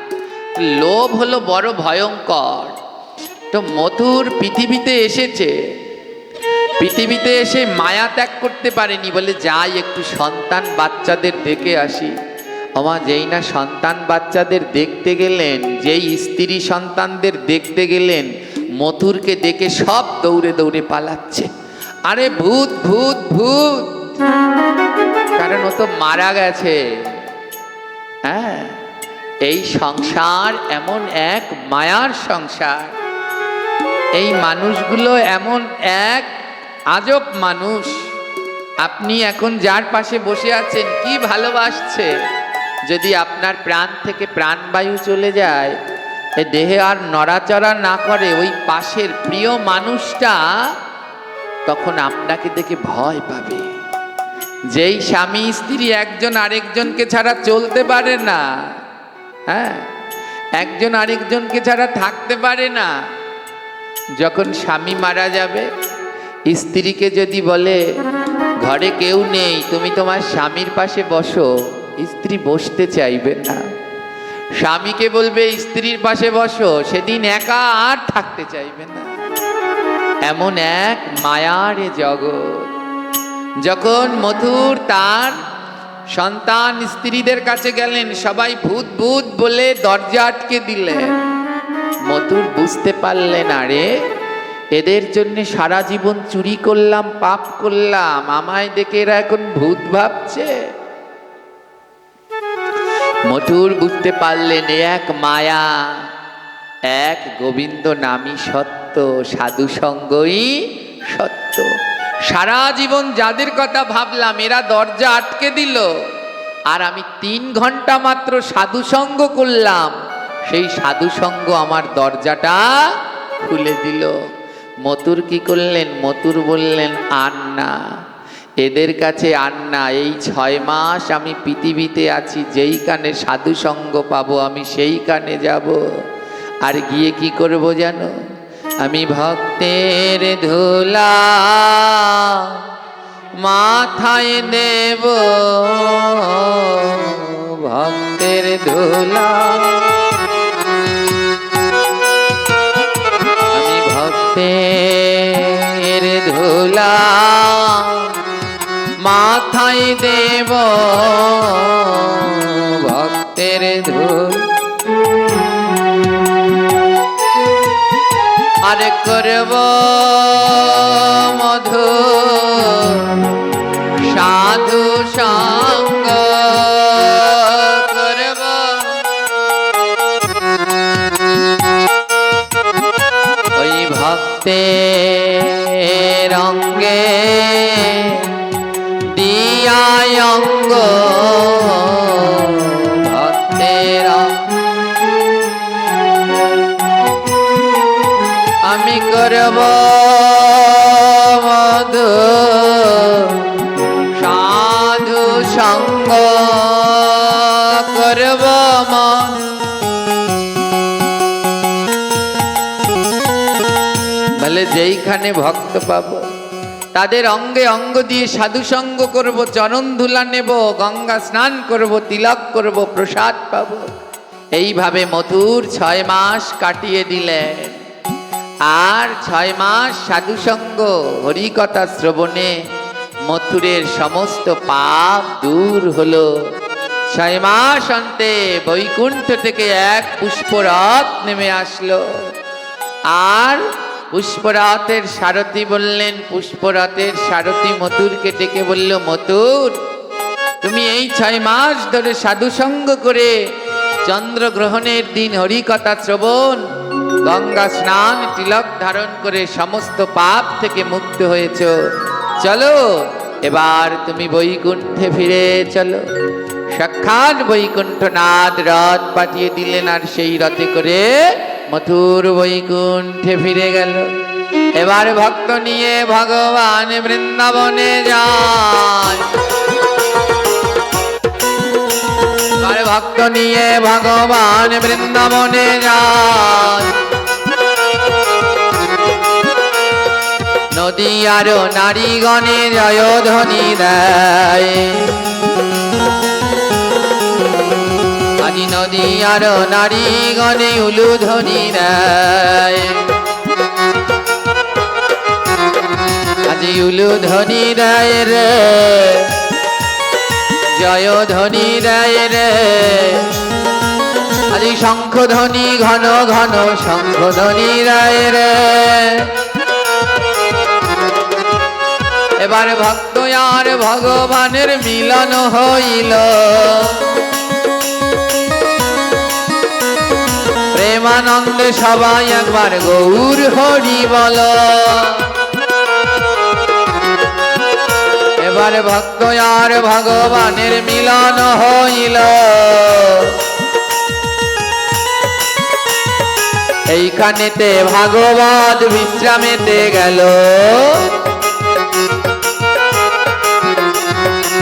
লোভ হলো বড় ভয়ঙ্কর। তো মথুর পৃথিবীতে এসেছে, পৃথিবীতে এসে মায়া ত্যাগ করতে পারেনি বলে যাই একটু সন্তান বাচ্চাদের দেখে আসি। আমা যেই না সন্তান বাচ্চাদের দেখতে গেলেন, যেই স্ত্রী সন্তানদের দেখতে গেলেন, মথুরকে দেখে সব দৌড়ে দৌড়ে পালাচ্ছে, আরে ভূত ভূত ভূত, কারণ ও তো মারা গেছে। হ্যাঁ, এই সংসার এমন এক মায়ার সংসার, এই মানুষগুলো এমন এক আজব মানুষ। আপনি এখন যার পাশে বসে আছেন কি ভালোবাসছে, যদি আপনার প্রাণ থেকে প্রাণবায়ু চলে যায়, এ দেহে আর নড়াচড়া না করে, ওই পাশের প্রিয় মানুষটা তখন আপনাকে দেখে ভয় পাবে। যেই স্বামী স্ত্রী একজন আরেকজনকে ছাড়া চলতে পারে না, হ্যাঁ, একজন আরেকজনকে ছাড়া থাকতে পারে না, যখন স্বামী মারা যাবে, স্ত্রীকে যদি বলে ঘরে কেউ নেই, তুমি তোমার স্বামীর পাশে বসো, স্ত্রী বসতে চাইবে না। স্বামীকে বলবে স্ত্রীর পাশে বসো, সেদিন একা আর থাকতে চাইবে না। এমন এক মায়ার জগৎ। যখন মথুর তার সন্তান স্ত্রীদের কাছে গেলেন, সবাই ভূত ভূত বলে দরজা আটকে দিলেন। মথুর বুঝতে পারলেন, আরে এদের জন্য সারা জীবন চুরি করলাম, পাপ করলাম, আমায় দেখে এরা এখন ভূত ভাবছে। মথুর বুঝতে পারলেন এক মায়া, এক গোবিন্দ নামই সত্য, সাধু সঙ্গই সত্য। সারা জীবন যাদের কথা ভাবলাম এরা দরজা আটকে দিল, আর আমি 3 ঘন্টা মাত্র সাধু সঙ্গ করলাম, সেই সাধু সঙ্গ আমার দরজাটা খুলে দিল। মথুর কি করলেন? মথুর বললেন, আর না, এদের কাছে আর না। এই 6 মাস আমি পৃথিবীতে আছি, যেইখানে সাধু সঙ্গ পাবো আমি সেইখানে যাব। আর গিয়ে কি করব জানো? আমি ভক্তের ধুলা মাথায় দেব, ভক্তের ধুলা। আমি ভক্তের ধুলা মাথায় দেব, ভক্তের ধুলা। আরে করব মধু সাধু সঙ্গ, করব ওই ভক্তের অঙ্গে দিয়া অঙ্গ, ভক্তের আমি করব মধু সাধু সঙ্গ, করব বলে যেইখানে ভক্ত পাবো তাদের অঙ্গে অঙ্গ দিয়ে সাধু সঙ্গ করব, চরণ ধুলা নেব, গঙ্গা স্নান করব, তিলক করব, প্রসাদ পাবো। এইভাবে মথুর 6 মাস কাটিয়ে দিলেন। আর 6 মাস সাধুসঙ্গ হরিকথা শ্রবণে মথুরের সমস্ত পাপ দূর হলো। 6 মাস অন্তে বৈকুণ্ঠ থেকে এক পুষ্পরথ নেমে আসলো। আর পুষ্পরথের সারথি বললেন, পুষ্পরথের সারথি মথুরকে ডেকে বলল, মথুর তুমি এই 6 মাস ধরে সাধুসঙ্গ করে চন্দ্রগ্রহণের দিন হরিকথা শ্রবণ, গঙ্গা স্নান, তিলক ধারণ করে সমস্ত পাপ থেকে মুক্ত হয়েছ। চলো এবার তুমি বৈকুণ্ঠে ফিরে চলো। সাক্ষাৎ বৈকুণ্ঠনাথ রথ পাঠিয়ে দিলেন, আর সেই রথে করে মথুর বৈকুণ্ঠে ফিরে গেল। এবার ভক্ত নিয়ে ভগবান বৃন্দাবনে যায়। ভক্ত নিয়ে ভগবান বৃন্দাবনে যায়। নদী আর নারীগণে জয়ধ্বনি দেয়। আজি নদী আর নারীগণে উলুধ্বনি দেয়। আজি উলুধ্বনি দেয় রে, জয়ধ্বনি দেয় রে। আজি শঙ্খধ্বনি ঘন ঘন শঙ্খধ্বনি দেয় রে। এবার ভক্ত আর ভগবানের মিলন হইল। প্রেমানন্দে সবাই একবার গৌর হরি বল। এবার ভক্ত আর ভগবানের মিলন হইল। এইখানেতে ভাগবত বিশ্রামেতে গেল।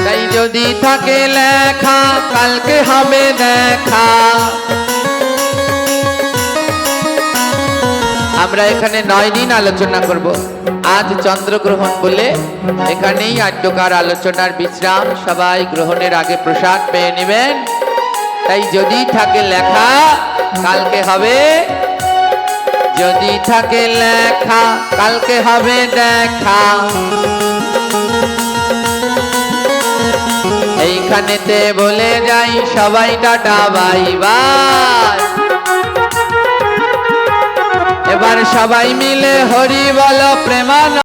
তাই যদি থাকে লেখা কালকে হবে দেখা। আমরা এখানে 9 দিন আলোচনা করব। আজ চন্দ্রগ্রহণ বলে এখানেই আদ্যকার আলোচনার বিশ্রাম। সবাই গ্রহণের আগে প্রসাদ পেয়ে নেবেন। তাই যদি থাকে লেখা কালকে হবে, যদি থাকে লেখা কালকে হবে দেখা। এইখানেতে বলে যাই সবাই টাটা বাই বাই। এবার সবাই মিলে হরি বল প্রেমানন্দ।